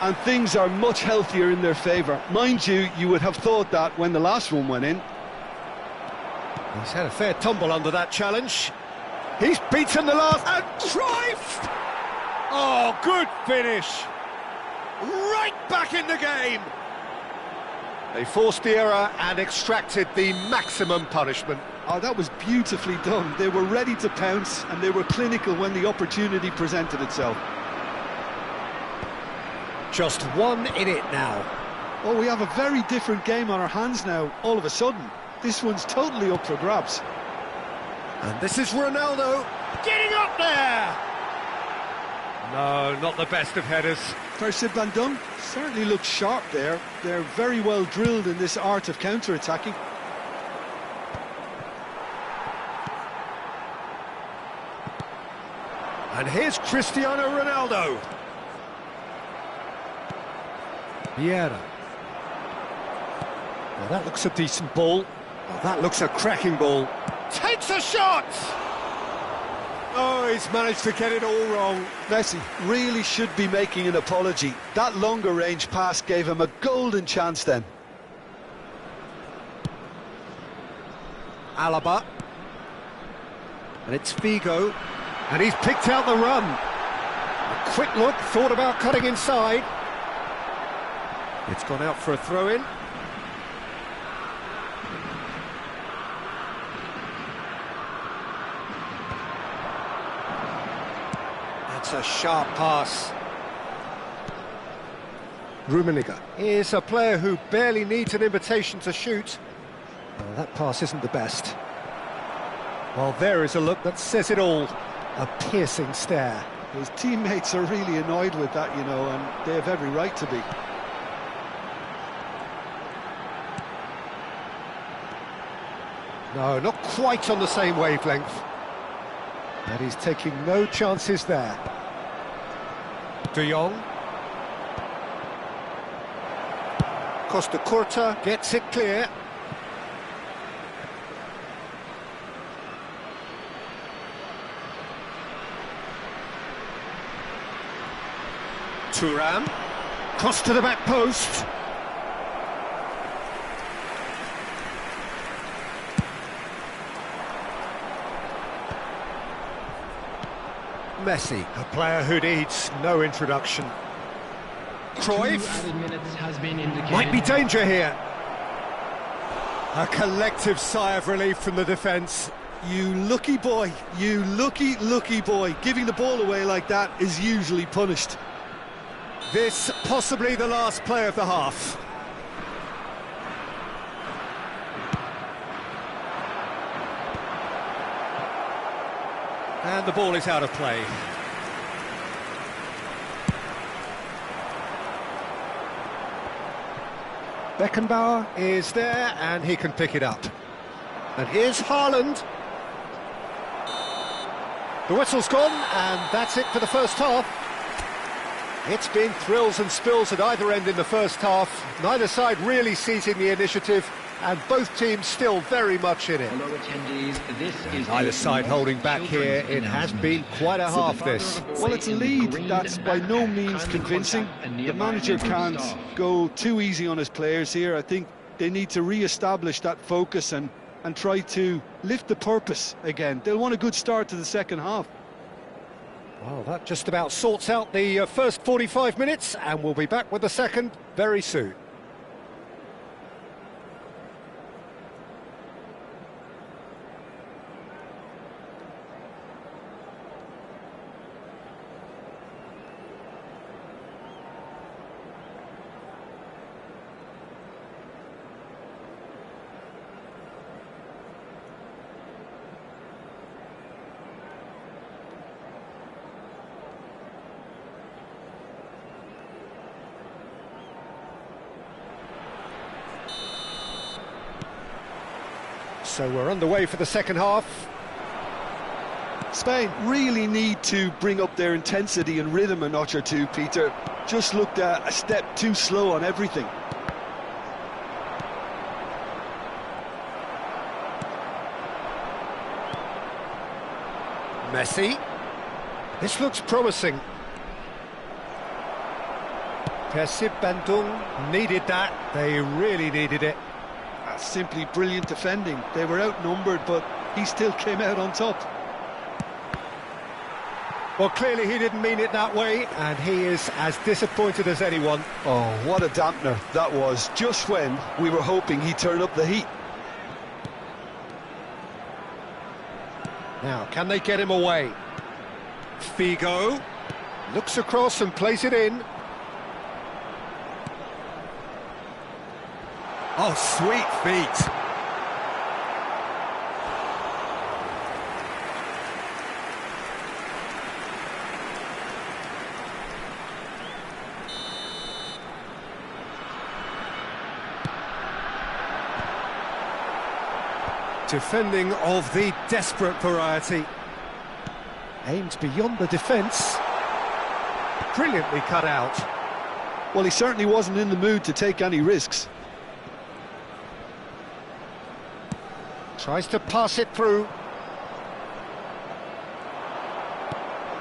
And things are much healthier in their favour. Mind you, you would have thought that when the last one went in. He's had a fair tumble under that challenge. He's beaten the last... And Cruyff! Oh, good finish. Right back in the game. They forced the error and extracted the maximum punishment. Oh, that was beautifully done. They were ready to pounce and they were clinical when the opportunity presented itself. Just 1 in it now. Oh, we have a very different game on our hands now, all of a sudden. This one's totally up for grabs. And this is Ronaldo getting up there! No, not the best of headers. P11 Bandung certainly looks sharp there. They're very well drilled in this art of counter-attacking. And here's Cristiano Ronaldo. Vieira. Well, that looks a decent ball. Oh, that looks a cracking ball. Takes a shot! Oh, he's managed to get it all wrong. Messi really should be making an apology. That longer range pass gave him a golden chance then. Alaba. And it's Figo. And he's picked out the run. A quick look, thought about cutting inside. It's gone out for a throw-in. That's a sharp pass. Rummenigge is a player who barely needs an invitation to shoot. Well, that pass isn't the best. Well, there is a look that says it all. A piercing stare. His teammates are really annoyed with that, you know, and they have every right to be. No, not quite on the same wavelength. And he's taking no chances there. De Jong. Costa Curta gets it clear. Thuram. Cross to the back post. Messi, a player who needs no introduction. Cruyff. Might be danger here. A collective sigh of relief from the defence. You lucky boy, you lucky boy. Giving the ball away like that is usually punished. This possibly the last play of the half. And the ball is out of play. Beckenbauer is there and he can pick it up. And here's Haaland. The whistle's gone and that's it for the first half. It's been thrills and spills at either end in the first half. Neither side really seizing the initiative, and both teams still very much in it. Hello attendees, this is Either side holding back here. It has been quite a half, this. Well, it's a lead that's by no means convincing. The manager can't go too easy on his players here. I think they need to re-establish that focus and try to lift the purpose again. They'll want a good start to the second half. Well, that just about sorts out the first 45 minutes, and we'll be back with the second very soon. So we're underway for the second half. Spain really need to bring up their intensity and rhythm a notch or two, Peter. Just looked a step too slow on everything. Messi. This looks promising. P11 Bandung needed that. They really needed it. That's simply brilliant defending. They were outnumbered, but he still came out on top. Well, clearly he didn't mean it that way, and he is as disappointed as anyone. Oh, what a dampener that was, just when we were hoping he'd turn up the heat. Now, can they get him away? Figo looks across and plays it in. Oh, sweet feet. Defending of the desperate variety. Aimed beyond the defence. Brilliantly cut out. Well, he certainly wasn't in the mood to take any risks. Tries to pass it through.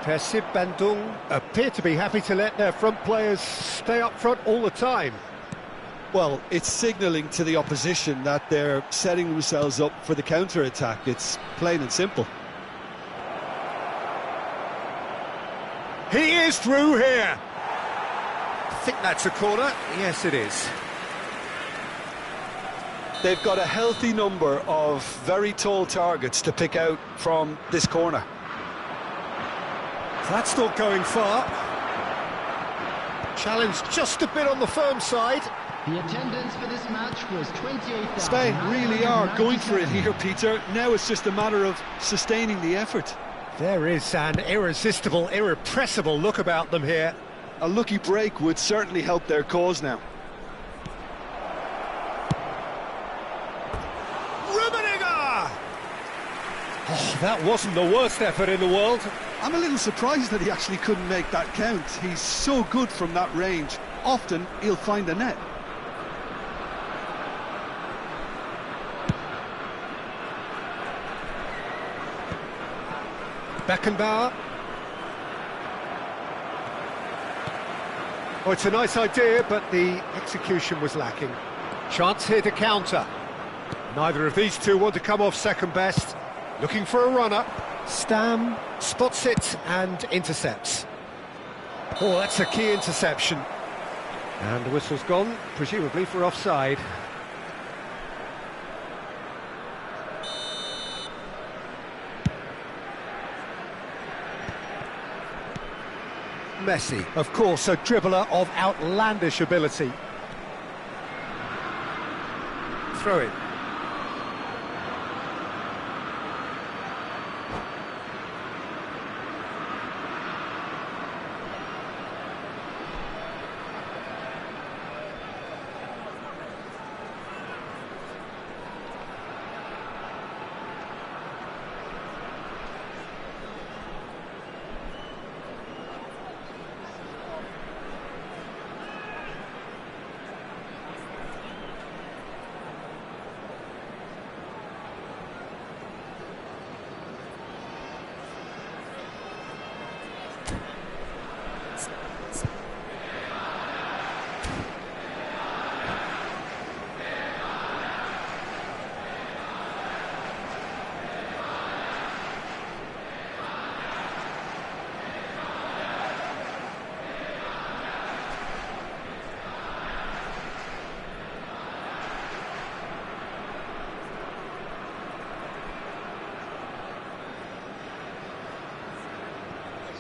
Persib Bandung appear to be happy to let their front players stay up front all the time. Well, it's signalling to the opposition that they're setting themselves up for the counter-attack. It's plain and simple. He is through here. I think that's a corner. Yes, it is. They've got a healthy number of very tall targets to pick out from this corner. That's not going far. Challenge just a bit on the firm side. The attendance for this match was 28,000. Spain really are going for it here, Peter. Now it's just a matter of sustaining the effort. There is an irresistible, irrepressible look about them here. A lucky break would certainly help their cause now. Rummenigge! Oh, that wasn't the worst effort in the world. I'm a little surprised that he actually couldn't make that count. He's so good from that range. Often he'll find a net. Beckenbauer. Oh, it's a nice idea, but the execution was lacking. Chance here to counter. Neither of these two want to come off second best. Looking for a runner. Stam spots it and intercepts. Oh, that's a key interception. And the whistle's gone, presumably for offside. Messi, of course, a dribbler of outlandish ability. Throw it.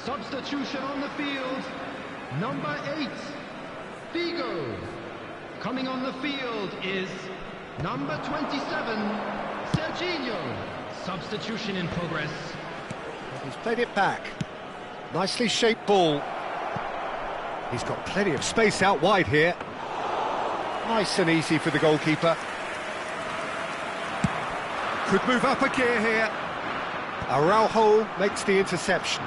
Substitution on the field, number 8, Figo. Coming on the field is number 27, Serginho. Substitution in progress. He's played it back. Nicely shaped ball. He's got plenty of space out wide here. Nice and easy for the goalkeeper. Could move up a gear here. Araujo makes the interception.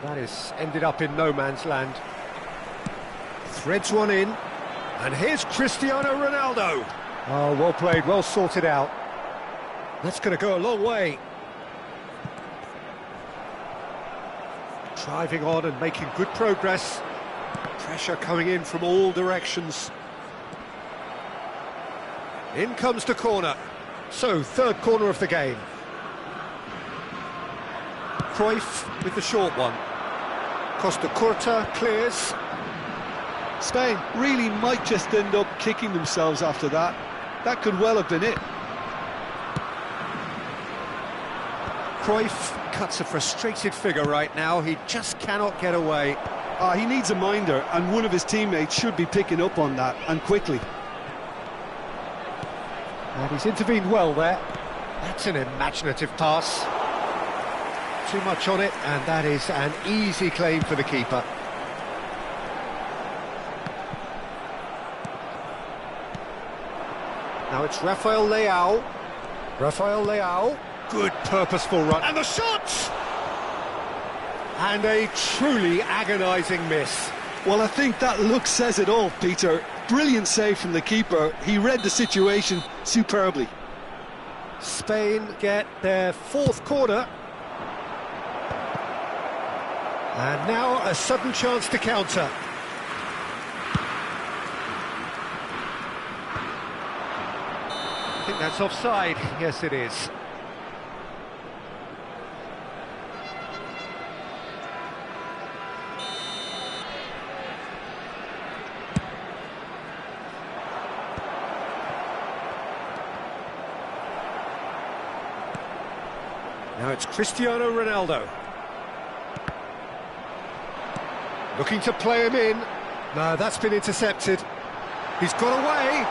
That has ended up in no man's land. Threads one in. And here's Cristiano Ronaldo. Oh, well played, well sorted out. That's going to go a long way. Driving on and making good progress. Pressure coming in from all directions. In comes the corner. So, third corner of the game. Cruyff with the short one. Costa Curta clears. Spain really might just end up kicking themselves after that. That could well have been it. Cruyff cuts a frustrated figure right now. He just cannot get away. He needs a minder, and one of his teammates should be picking up on that, and quickly. And he's intervened well there. That's an imaginative pass. Too much on it, and that is an easy claim for the keeper. Now it's Rafael Leao. Rafael Leao. Good purposeful run. And the shot! And a truly agonising miss. Well, I think that look says it all, Peter. Brilliant save from the keeper. He read the situation superbly. Spain get their fourth corner. And now a sudden chance to counter. I think that's offside. Yes, it is. Now it's Cristiano Ronaldo. Looking to play him in. No, that's been intercepted. He's got away.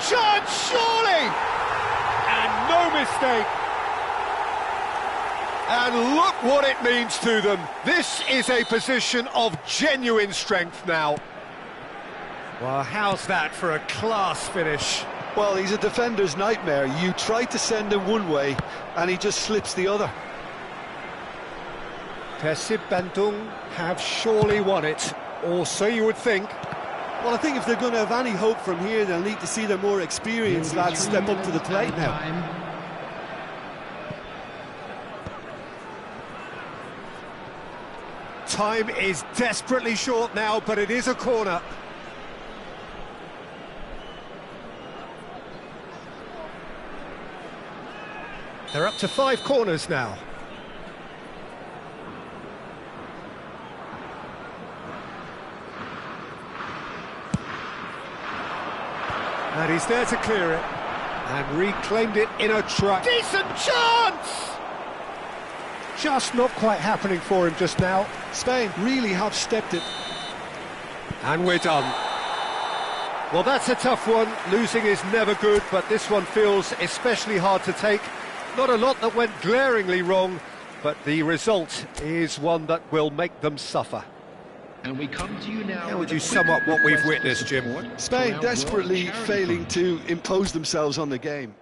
Chance, surely! And no mistake. And look what it means to them. This is a position of genuine strength now. Well, how's that for a class finish? Well, he's a defender's nightmare. You try to send him one way, and he just slips the other. Persib Bandung have surely won it, or so you would think. Well, I think if they're going to have any hope from here, they'll need to see their more experienced lads step up to the plate now. Time is desperately short now, but it is a corner. They're up to 5 corners now. And he's there to clear it. And reclaimed it in a try. Decent chance! Just not quite happening for him just now. Spain really have stepped it. And we're done. Well, that's a tough one. Losing is never good, but this one feels especially hard to take. Not a lot that went glaringly wrong, but the result is one that will make them suffer. And we come to you now. How would you sum up what we've witnessed, Jim? Spain desperately failing to impose themselves on the game.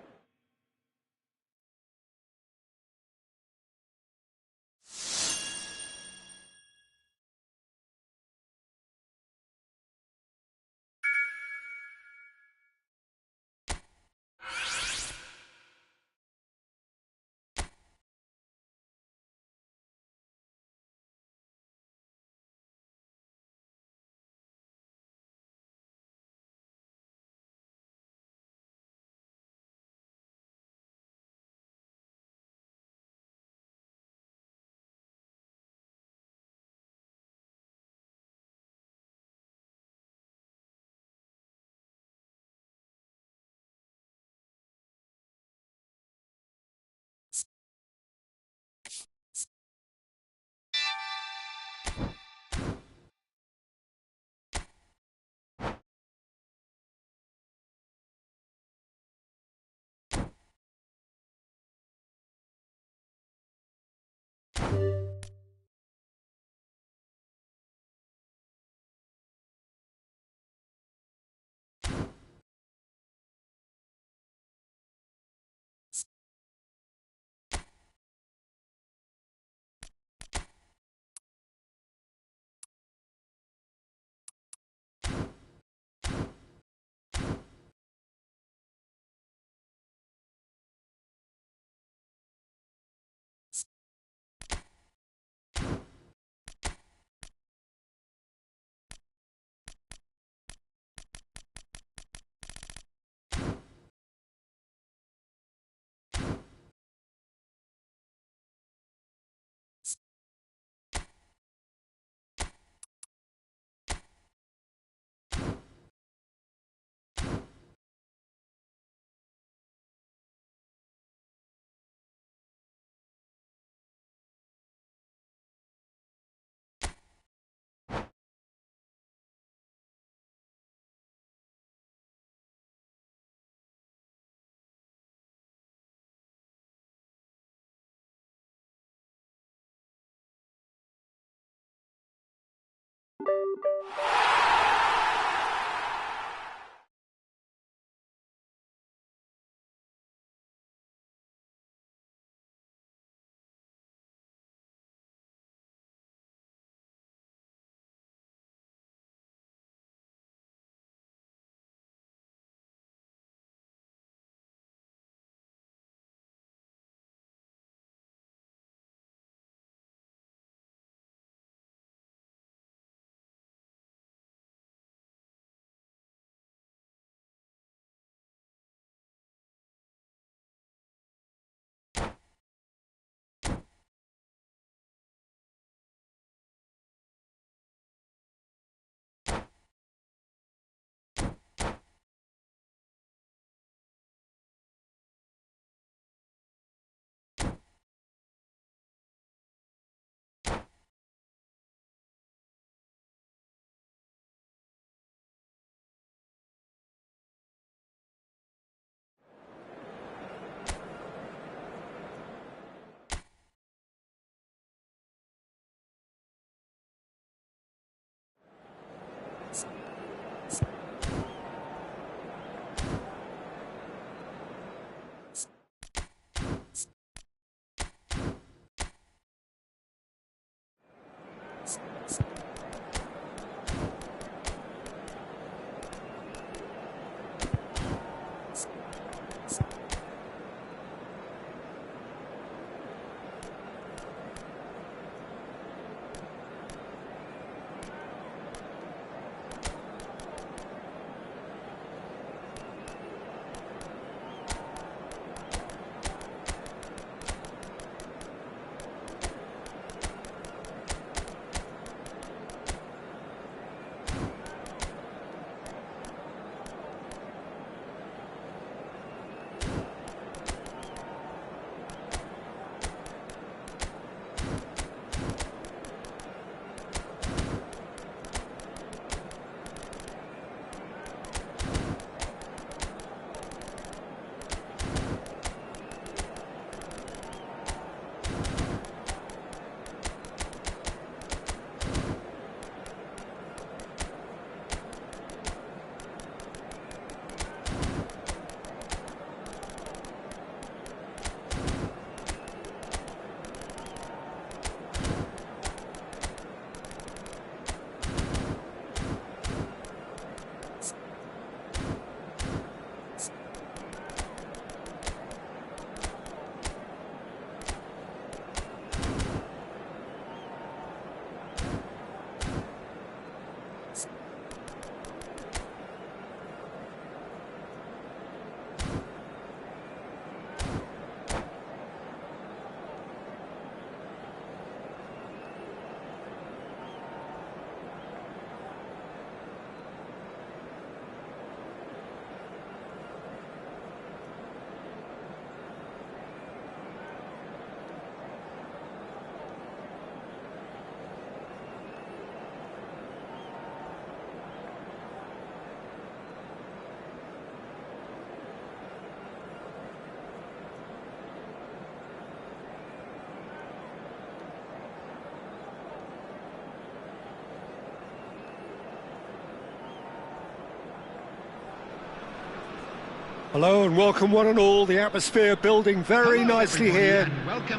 Hello and welcome one and all, the atmosphere building very nicely here.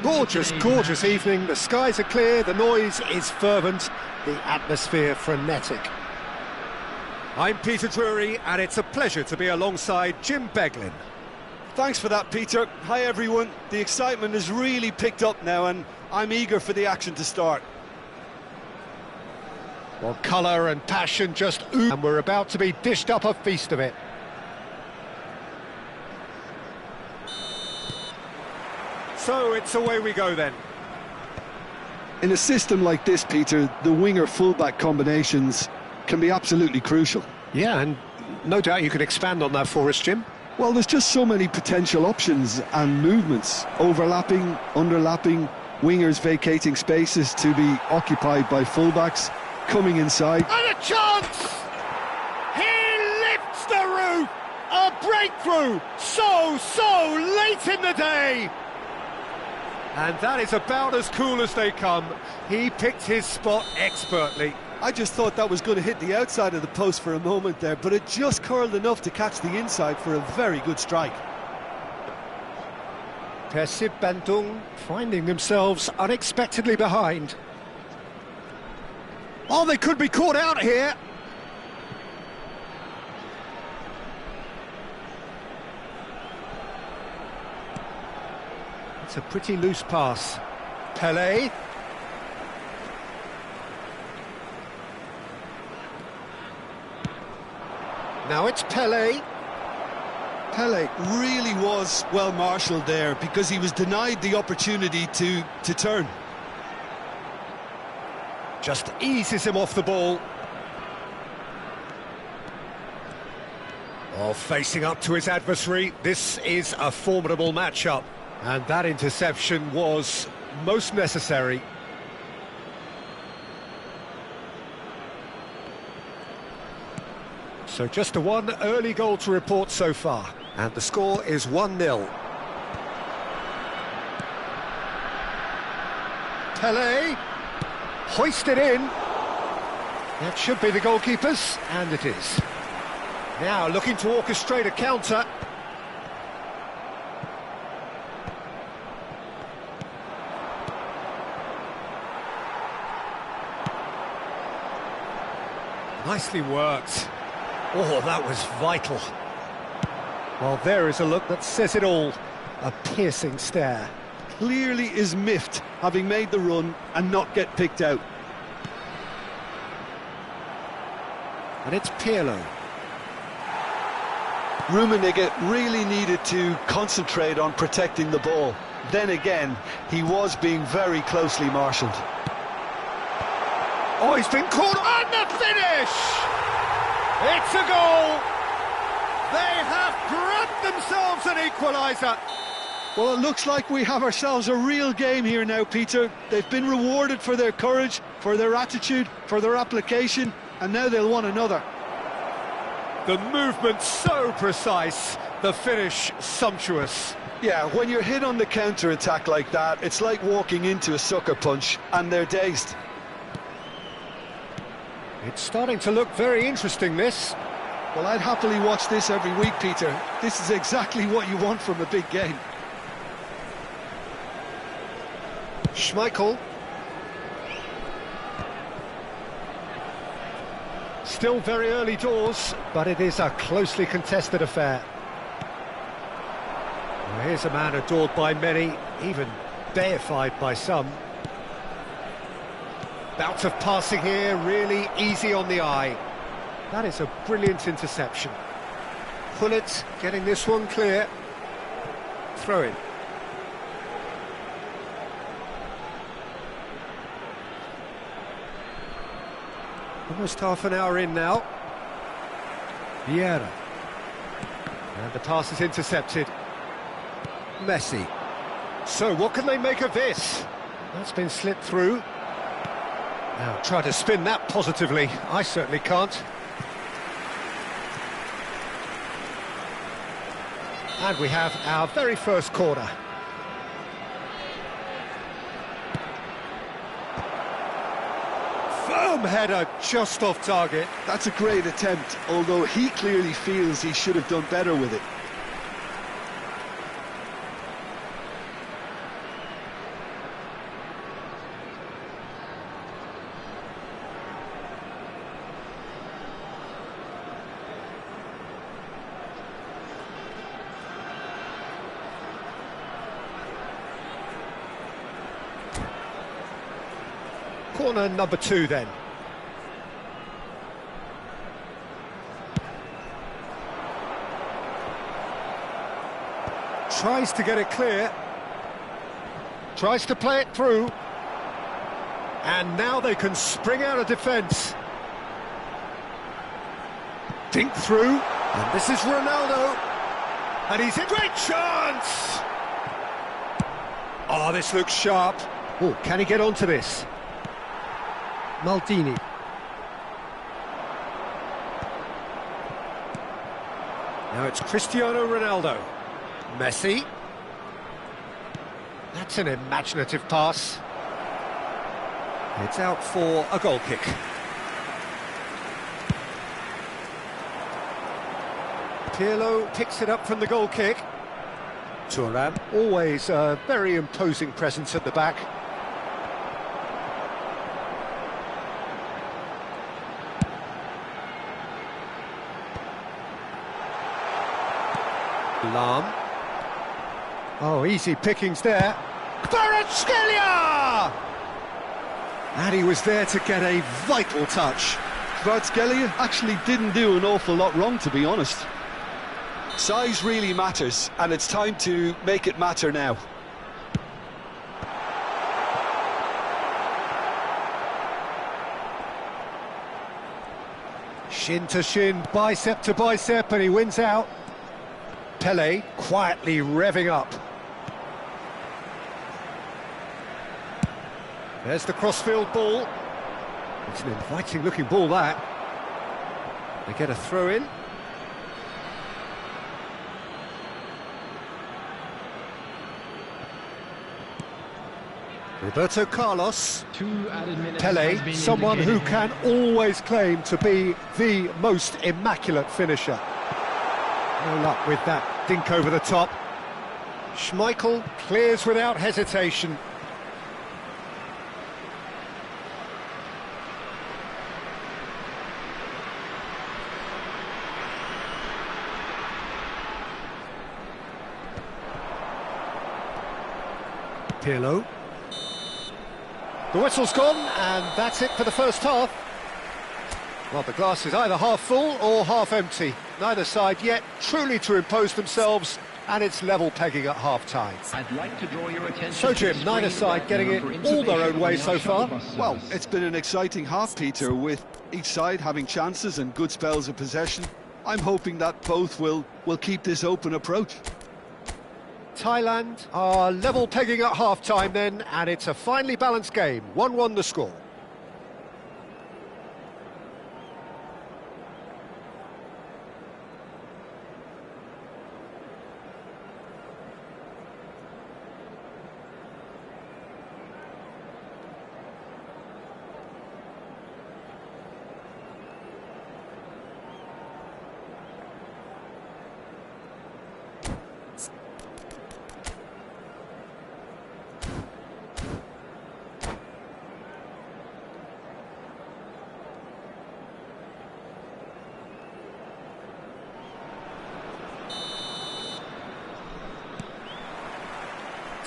Gorgeous, gorgeous evening, the skies are clear, the noise is fervent, the atmosphere frenetic. I'm Peter Drury and it's a pleasure to be alongside Jim Beglin. Thanks for that, Peter. Hi everyone, the excitement has really picked up now and I'm eager for the action to start. Well, colour and passion just ooze, and we're about to be dished up a feast of it. So it's away we go then. In a system like this, Peter, the winger-fullback combinations can be absolutely crucial. Yeah, and no doubt you can expand on that for us, Jim. Well, there's just so many potential options and movements, overlapping, underlapping, wingers vacating spaces to be occupied by fullbacks, coming inside. And a chance! He lifts the roof! A breakthrough! So late in the day! And that is about as cool as they come. He picked his spot expertly. I just thought that was going to hit the outside of the post for a moment there, but it just curled enough to catch the inside for a very good strike. Persib Bandung finding themselves unexpectedly behind. Oh, they could be caught out here. It's a pretty loose pass. Pelé. Now it's Pelé. Pelé really was well marshalled there because he was denied the opportunity to turn. Just eases him off the ball. Oh, facing up to his adversary, this is a formidable matchup. And that interception was most necessary. So just a one early goal to report so far. And the score is 1-0. Pelé, hoisted in. That should be the goalkeeper's, and it is. Now looking to orchestrate a counter. Nicely worked. Oh, that was vital. Well, there is a look that says it all. A piercing stare. Clearly is miffed, having made the run and not get picked out. And it's Pirlo. Rummenigge really needed to concentrate on protecting the ball. Then again, he was being very closely marshalled. Oh, he's been caught on the finish! It's a goal! They have grabbed themselves an equaliser. Well, it looks like we have ourselves a real game here now, Peter. They've been rewarded for their courage, for their attitude, for their application, and now they'll want another. The movement so precise, the finish sumptuous. Yeah, when you're hit on the counter-attack like that, it's like walking into a sucker punch, and they're dazed. It's starting to look very interesting, this. Well, I'd happily watch this every week, Peter. This is exactly what you want from a big game. Schmeichel. Still very early doors, but it is a closely contested affair. Well, here's a man adored by many, even deified by some. Bout of passing here, really easy on the eye. That is a brilliant interception. Pullet getting this one clear. Throw in. Almost half an hour in now. Vieira. And the pass is intercepted. Messi. So what can they make of this? That's been slipped through. Now try to spin that positively. I certainly can't. And we have our very first corner. Firm header just off target. That's a great attempt, although he clearly feels he should have done better with it. Corner number 2 then. Tries to get it clear. Tries to play it through. And now they can spring out of defence. Dink through. And this is Ronaldo. And he's in great chance! Oh, this looks sharp. Oh, can he get onto this? Maldini. Now it's Cristiano Ronaldo. Messi. That's an imaginative pass. It's out for a goal kick. Pirlo picks it up from the goal kick. Thuram, always a very imposing presence at the back. Lam. Oh, easy pickings there. Kvaratskhelia! And he was there to get a vital touch. Kvaratskhelia actually didn't do an awful lot wrong, to be honest. Size really matters, and it's time to make it matter now. Shin to shin, bicep to bicep, and he wins out. Pele quietly revving up. There's the crossfield ball. It's an inviting looking ball, that. They get a throw in. Roberto Carlos. Pele, someone who can always claim to be the most immaculate finisher. No luck with that dink over the top. Schmeichel clears without hesitation. Pirlo. The whistle's gone, and that's it for the first half. Well, the glass is either half full or half empty. Neither side yet truly to impose themselves, and it's level pegging at half-time. I'd like to draw your attention. So, Jim, neither side getting it all their own way so far. Well, it's been an exciting half, Peter, with each side having chances and good spells of possession. I'm hoping that both will keep this open approach. Thailand are level pegging at half-time then, and it's a finely balanced game. 1-1 the score.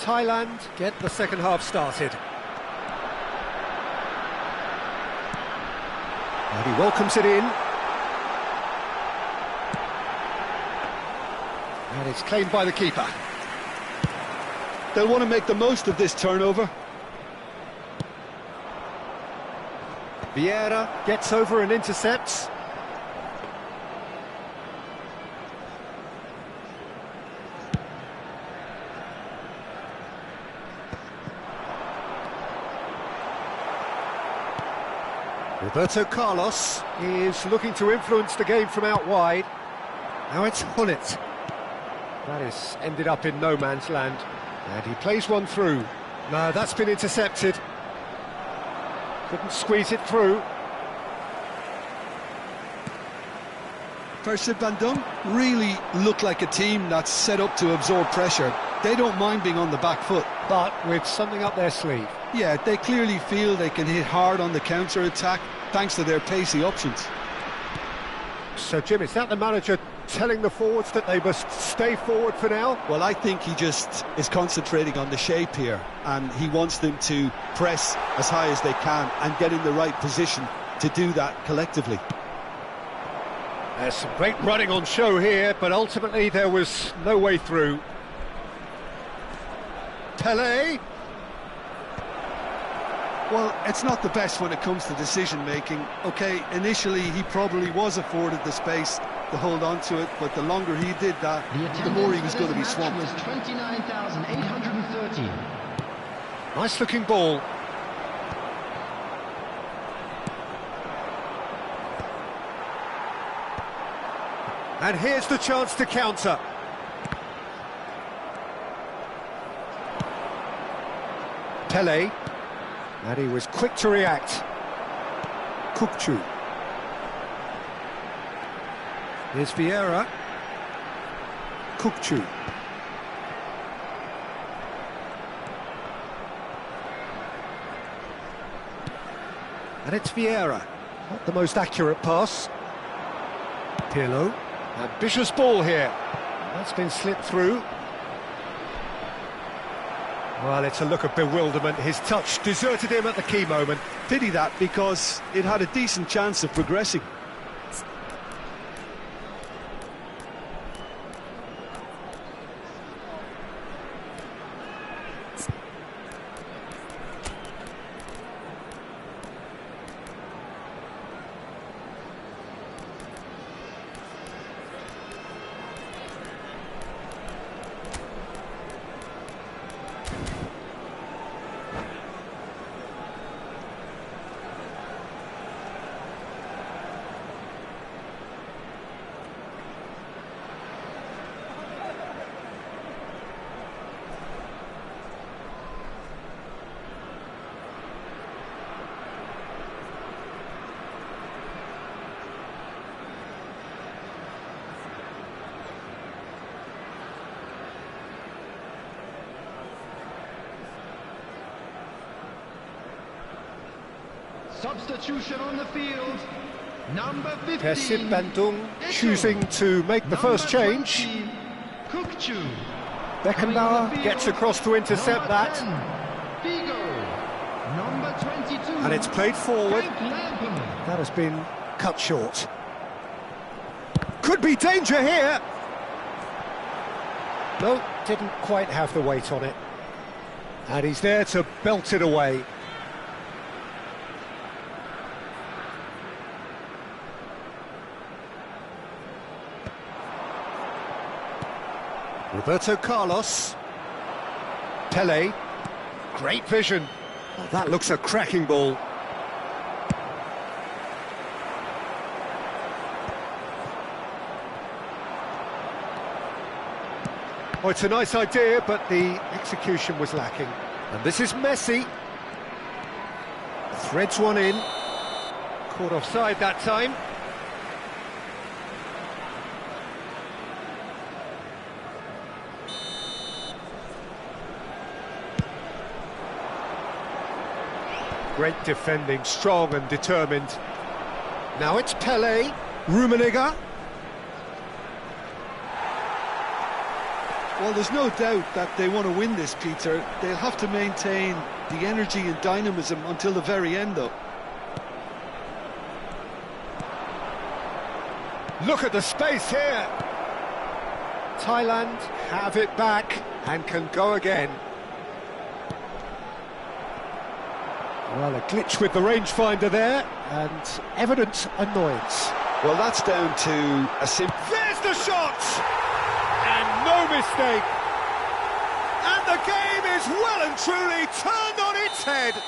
Thailand get the second half started. And he welcomes it in. And it's claimed by the keeper. They'll want to make the most of this turnover. Vieira gets over and intercepts. Roberto Carlos is looking to influence the game from out wide. Now it's Hullet. That has ended up in no man's land. And he plays one through. No, that's been intercepted. Couldn't squeeze it through. Percy Bandung really look like a team that's set up to absorb pressure. They don't mind being on the back foot. But with something up their sleeve. Yeah, they clearly feel they can hit hard on the counter-attack thanks to their pacey options. So, Jim, is that the manager telling the forwards that they must stay forward for now? Well, I think he just is concentrating on the shape here, and he wants them to press as high as they can and get in the right position to do that collectively. There's some great running on show here, but ultimately there was no way through. Pele. Well, it's not the best when it comes to decision-making. OK, initially he probably was afforded the space to hold on to it, but the longer he did that, the more he was going to be swamped. Was 29,830. Nice-looking ball. And here's the chance to counter. Pele. And he was quick to react. Kukçu. Here's Vieira. Kukcu. And it's Vieira. Not the most accurate pass. Pirlo. Ambitious ball here. That's been slipped through. Well, it's a look of bewilderment. His touch deserted him at the key moment. Pity that, because it had a decent chance of progressing. Substitution on the field, number 15. Persib Bandung choosing to make the first change. Kukcu. Beckenbauer gets across to intercept that. Figo. Number 22. And it's played forward. That has been cut short. Could be danger here. No, didn't quite have the weight on it. And he's there to belt it away. Roberto Carlos. Pele. Great vision. Oh, that looks a cracking ball. Oh, it's a nice idea, but the execution was lacking. And this is Messi. Threads one in. Caught offside that time. Great defending, strong and determined. Now it's Pele, Rummenigge. Well, there's no doubt that they want to win this, Peter. They'll have to maintain the energy and dynamism until the very end, though. Look at the space here. Thailand have it back and can go again. Well, a glitch with the rangefinder there, and evident annoyance. Well, that's down to a simple... There's the shot! And no mistake! And the game is well and truly turned on its head!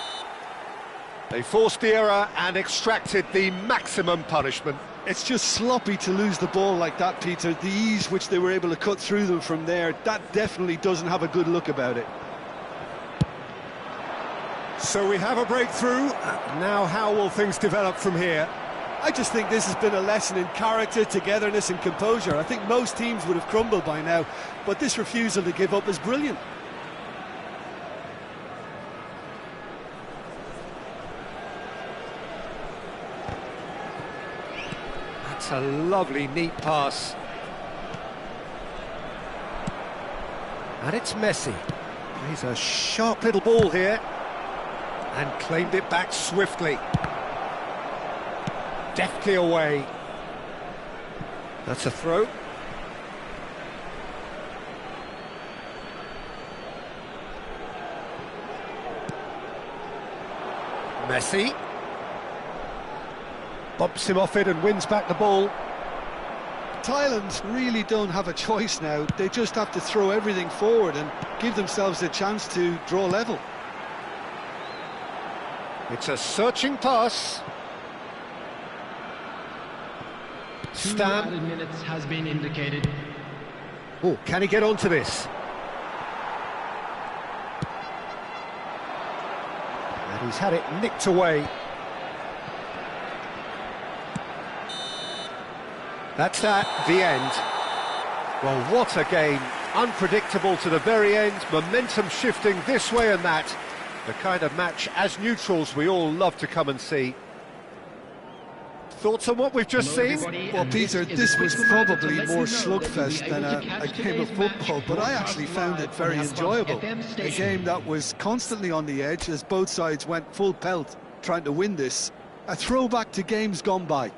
They forced the error and extracted the maximum punishment. It's just sloppy to lose the ball like that, Peter. The ease which they were able to cut through them from there, that definitely doesn't have a good look about it. So we have a breakthrough. Now how will things develop from here? I just think this has been a lesson in character, togetherness and composure. I think most teams would have crumbled by now, but this refusal to give up is brilliant. That's a lovely, neat pass. And it's Messi. He's a sharp little ball here. And claimed it back swiftly. Deftly away. That's a throw. Messi. Bumps him off it and wins back the ball. Thailand really don't have a choice now. They just have to throw everything forward and give themselves a chance to draw level. It's a searching pass. Two added minutes has been indicated. Oh, can he get onto this? And he's had it nicked away. That's that, the end. Well, what a game. Unpredictable to the very end, momentum shifting this way and that. The kind of match, as neutrals, we all love to come and see. Thoughts on what we've just seen? Well, Peter, this was probably more slugfest than a game of football, but I actually found it very enjoyable. A game that was constantly on the edge as both sides went full pelt trying to win this. A throwback to games gone by.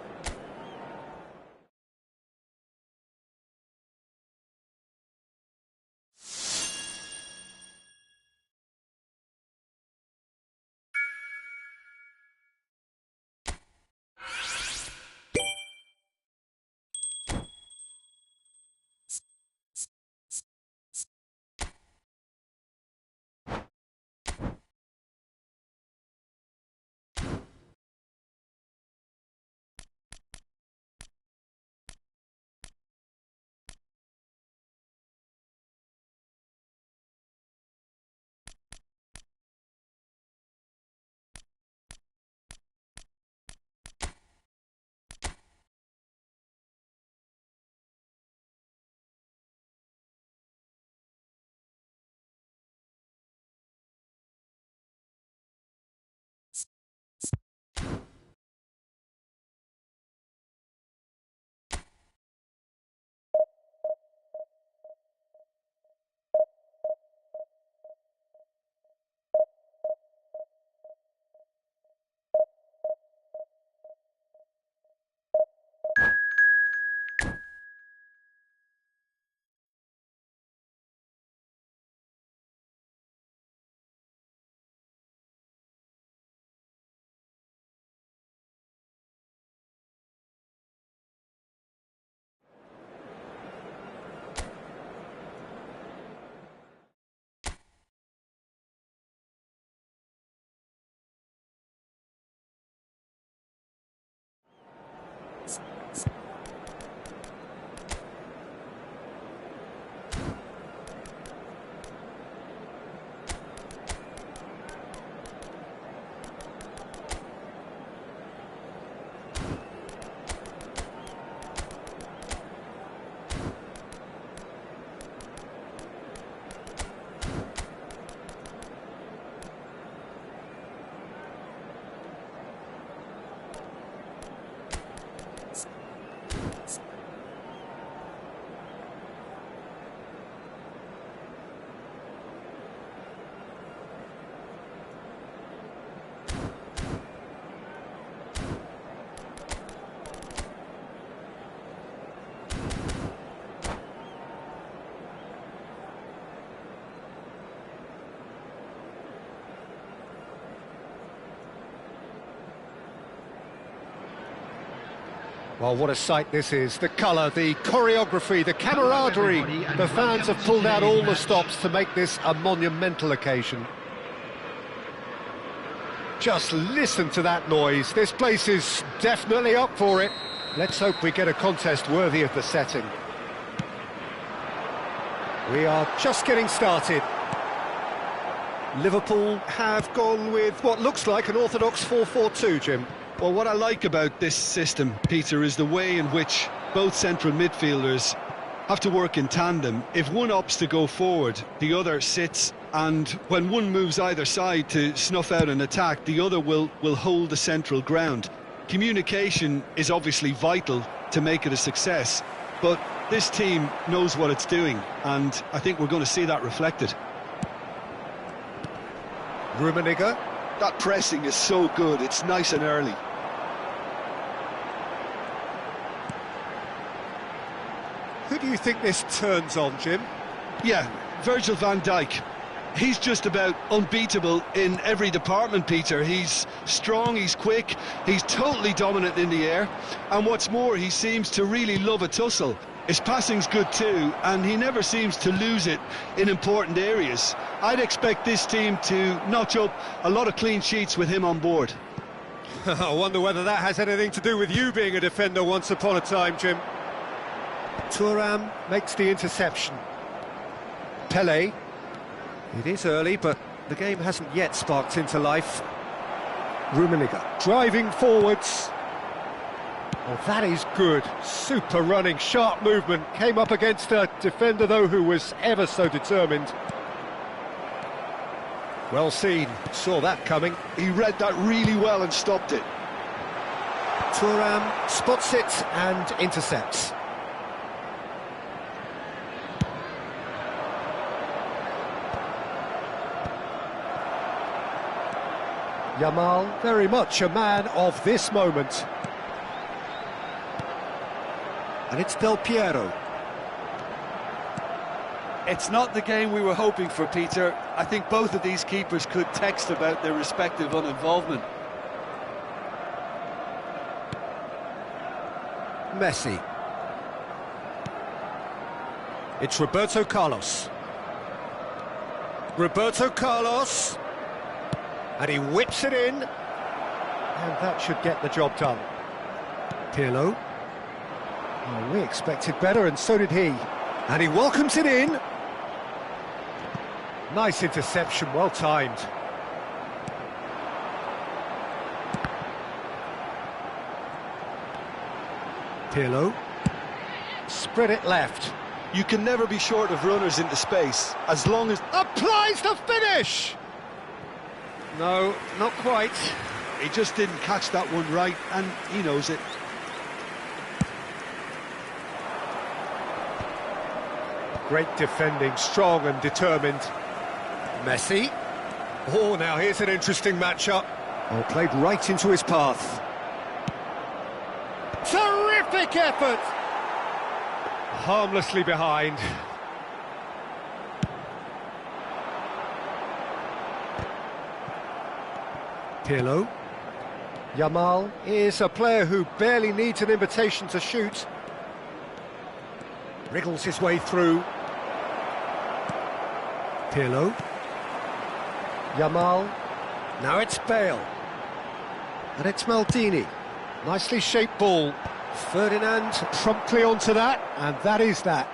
Well, what a sight this is. The colour, the choreography, the camaraderie. The fans have pulled out all the stops to make this a monumental occasion. Just listen to that noise. This place is definitely up for it. Let's hope we get a contest worthy of the setting. We are just getting started. Liverpool have gone with what looks like an orthodox 4-4-2, Jim. Well, what I like about this system, Peter, is the way in which both central midfielders have to work in tandem. If one opts to go forward, the other sits, and when one moves either side to snuff out an attack, the other will hold the central ground. Communication is obviously vital to make it a success, but this team knows what it's doing, and I think we're going to see that reflected. Rummenigge. That pressing is so good, it's nice and early. Who do you think this turns on, Jim? Yeah, Virgil van Dijk. He's just about unbeatable in every department, Peter. He's strong, he's quick, he's totally dominant in the air, and what's more, he seems to really love a tussle. His passing's good too, and he never seems to lose it in important areas. I'd expect this team to notch up a lot of clean sheets with him on board. I wonder whether that has anything to do with you being a defender once upon a time, Jim. Thuram makes the interception. Pele. It is early, but the game hasn't yet sparked into life. Rummenigge driving forwards. Well, that is good. Super running, sharp movement. Came up against a defender, though, who was ever so determined. Well seen. Saw that coming. He read that really well and stopped it. Thuram spots it and intercepts. Yamal, very much a man of this moment. And it's Del Piero. It's not the game we were hoping for, Peter. I think both of these keepers could text about their respective uninvolvement. Messi. It's Roberto Carlos. Roberto Carlos. And he whips it in. And that should get the job done. Pirlo. Oh, we expected better, and so did he. And he welcomes it in. Nice interception, well timed. Pirlo. Spread it left. You can never be short of runners into space, as long as... Applies the finish! No, not quite. He just didn't catch that one right, and he knows it. Great defending, strong and determined. Messi. Oh, now here's an interesting matchup. Oh, played right into his path. Terrific effort! Harmlessly behind. Pirlo. Yamal is a player who barely needs an invitation to shoot. Wriggles his way through. Pirlo. Yamal. Now it's Bale. And it's Maldini. Nicely shaped ball. Ferdinand promptly onto that, and that is that.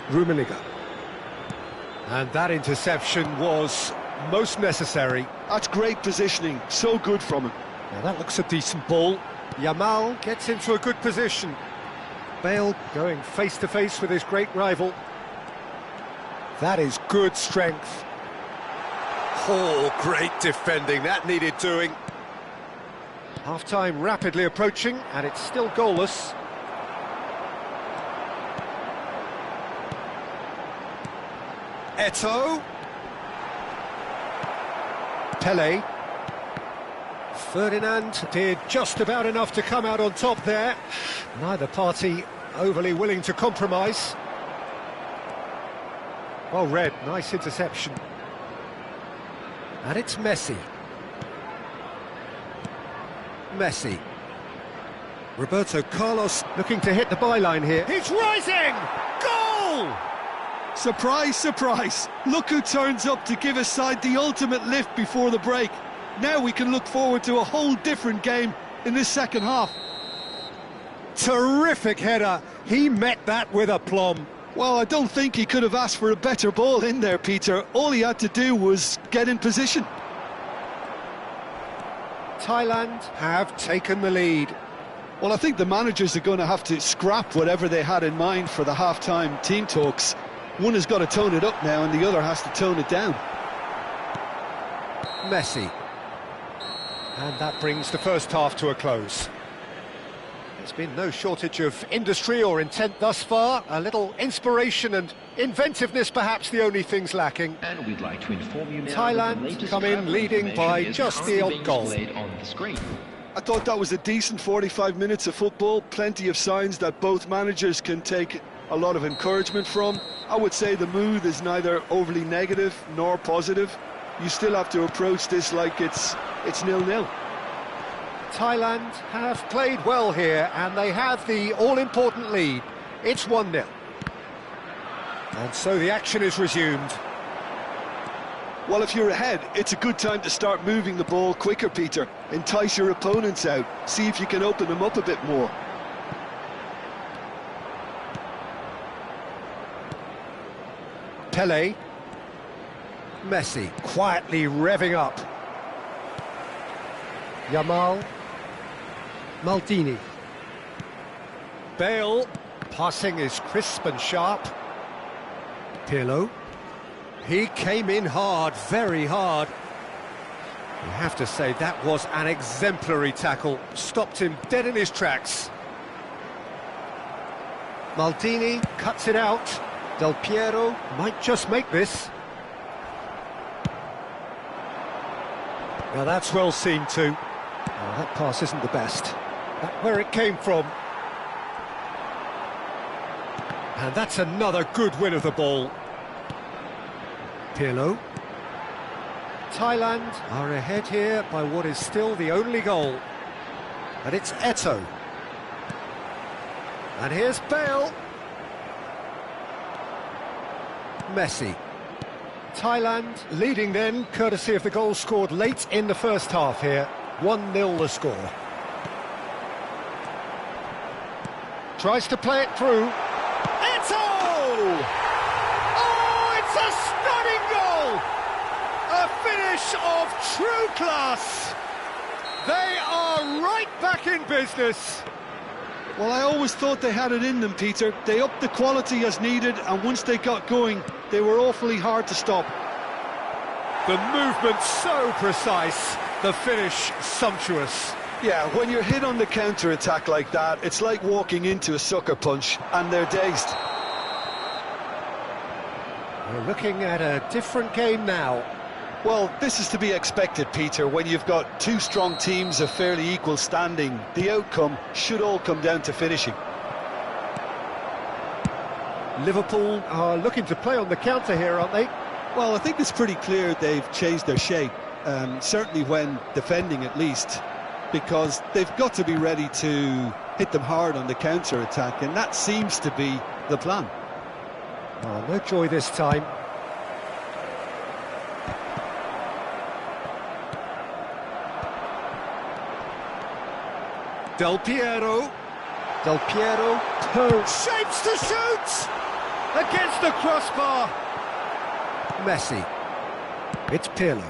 Rummenigge. And that interception was most necessary. That's great positioning, so good from him. Now that looks a decent ball. Yamal gets into a good position. Bale going face-to-face with his great rival. That is good strength. Oh, great defending, that needed doing. Half-time rapidly approaching, and it's still goalless. Eto'o. Pele. Ferdinand did just about enough to come out on top there. Neither party overly willing to compromise. Well read, nice interception. And it's Messi. Messi. Roberto Carlos looking to hit the byline here. He's rising! Goal! Surprise, surprise. Look who turns up to give his side the ultimate lift before the break. Now we can look forward to a whole different game in this second half. Terrific header. He met that with aplomb. Well, I don't think he could have asked for a better ball in there, Peter. All he had to do was get in position. Thailand have taken the lead. Well, I think the managers are going to have to scrap whatever they had in mind for the half-time team talks. One has got to tone it up now and the other has to tone it down. Messi. And that brings the first half to a close. There's been no shortage of industry or intent thus far. A little inspiration and inventiveness, perhaps the only things lacking. And we'd like to inform you now Thailand come in leading by just the odd goal. On the screen. I thought that was a decent 45 minutes of football. Plenty of signs that both managers can take a lot of encouragement from. I would say the mood is neither overly negative nor positive. You still have to approach this like it's 0-0. Thailand have played well here, and they have the all-important lead. It's 1-0. And so the action is resumed. Well, if you're ahead, it's a good time to start moving the ball quicker, Peter. Entice your opponents out. See if you can open them up a bit more. Pele. Messi quietly revving up. Yamal. Maldini. Bale. Passing is crisp and sharp. Pirlo. He came in hard, very hard. You have to say that was an exemplary tackle. Stopped him dead in his tracks. Maldini cuts it out. Del Piero might just make this. Now that's well seen too. Oh, that pass isn't the best. That's where it came from. And that's another good win of the ball. Pirlo. Thailand are ahead here by what is still the only goal. And it's Eto'o. And here's Bale. Messi. Thailand leading then, courtesy of the goal scored late in the first half here. 1-0 the score. Tries to play it through. Eto'o! Oh, it's a stunning goal! A finish of true class. They are right back in business. Well, I always thought they had it in them, Peter. They upped the quality as needed, and once they got going, they were awfully hard to stop. The movement so precise, the finish sumptuous. Yeah, when you're hit on the counter-attack like that, it's like walking into a sucker punch, and they're dazed. We're looking at a different game now. Well, this is to be expected, Peter. When you've got two strong teams of fairly equal standing, the outcome should all come down to finishing. Liverpool are looking to play on the counter here, aren't they? Well, I think it's pretty clear they've changed their shape, certainly when defending at least, because they've got to be ready to hit them hard on the counter-attack, and that seems to be the plan. Oh, no joy this time. Del Piero. Del Piero. Shapes to shoot! Against the crossbar. Messi. It's Pirlo.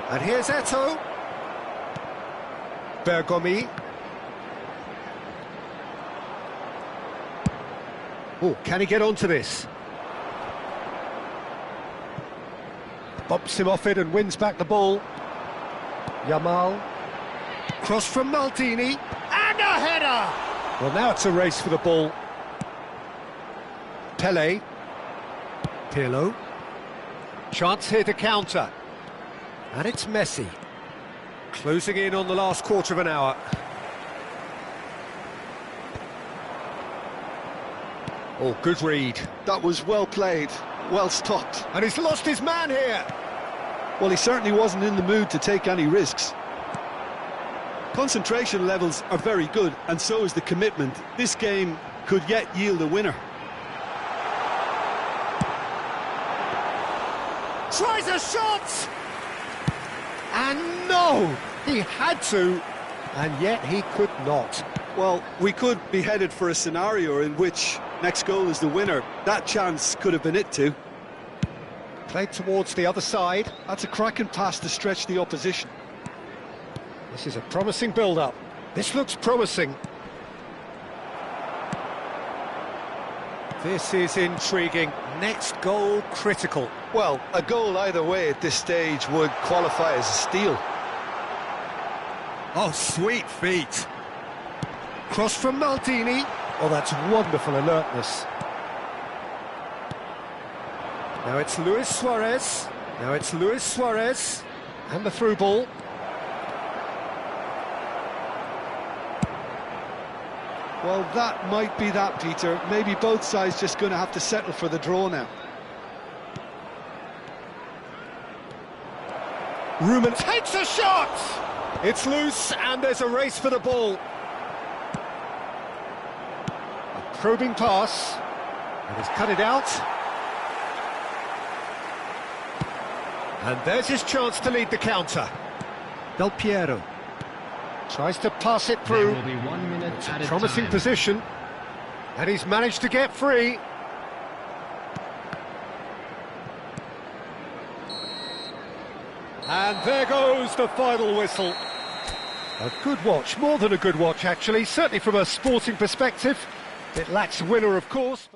And here's Eto'o. Bergomi. Oh, can he get onto this? Bumps him off it and wins back the ball. Yamal. Cross from Maldini. And a header! Well, now it's a race for the ball. Pele. Pirlo. Chance here to counter. And it's Messi. Closing in on the last quarter of an hour. Oh, good read. That was well played, well stopped. And he's lost his man here. Well, he certainly wasn't in the mood to take any risks. Concentration levels are very good, and so is the commitment. This game could yet yield a winner. Tries a shot! And no! He had to, and yet he could not. Well, we could be headed for a scenario in which next goal is the winner. That chance could have been it too. Played towards the other side. That's a cracking pass to stretch the opposition. This is a promising build-up. This looks promising. This is intriguing. Next goal critical. Well, a goal either way at this stage would qualify as a steal. Oh, sweet feet. Cross from Maldini. Oh, that's wonderful alertness. Now it's Luis Suarez. Now it's Luis Suarez. And the through ball. Well, that might be that, Peter. Maybe both sides just going to have to settle for the draw now. Rumen takes a shot! It's loose, and there's a race for the ball. A probing pass. And he's cut it out. And there's his chance to lead the counter. Del Piero tries to pass it through. There will be 1 minute It's a added promising time. position. And he's managed to get free. And there goes the final whistle. A good watch, more than a good watch actually, certainly from a sporting perspective. It lacks winner, of course.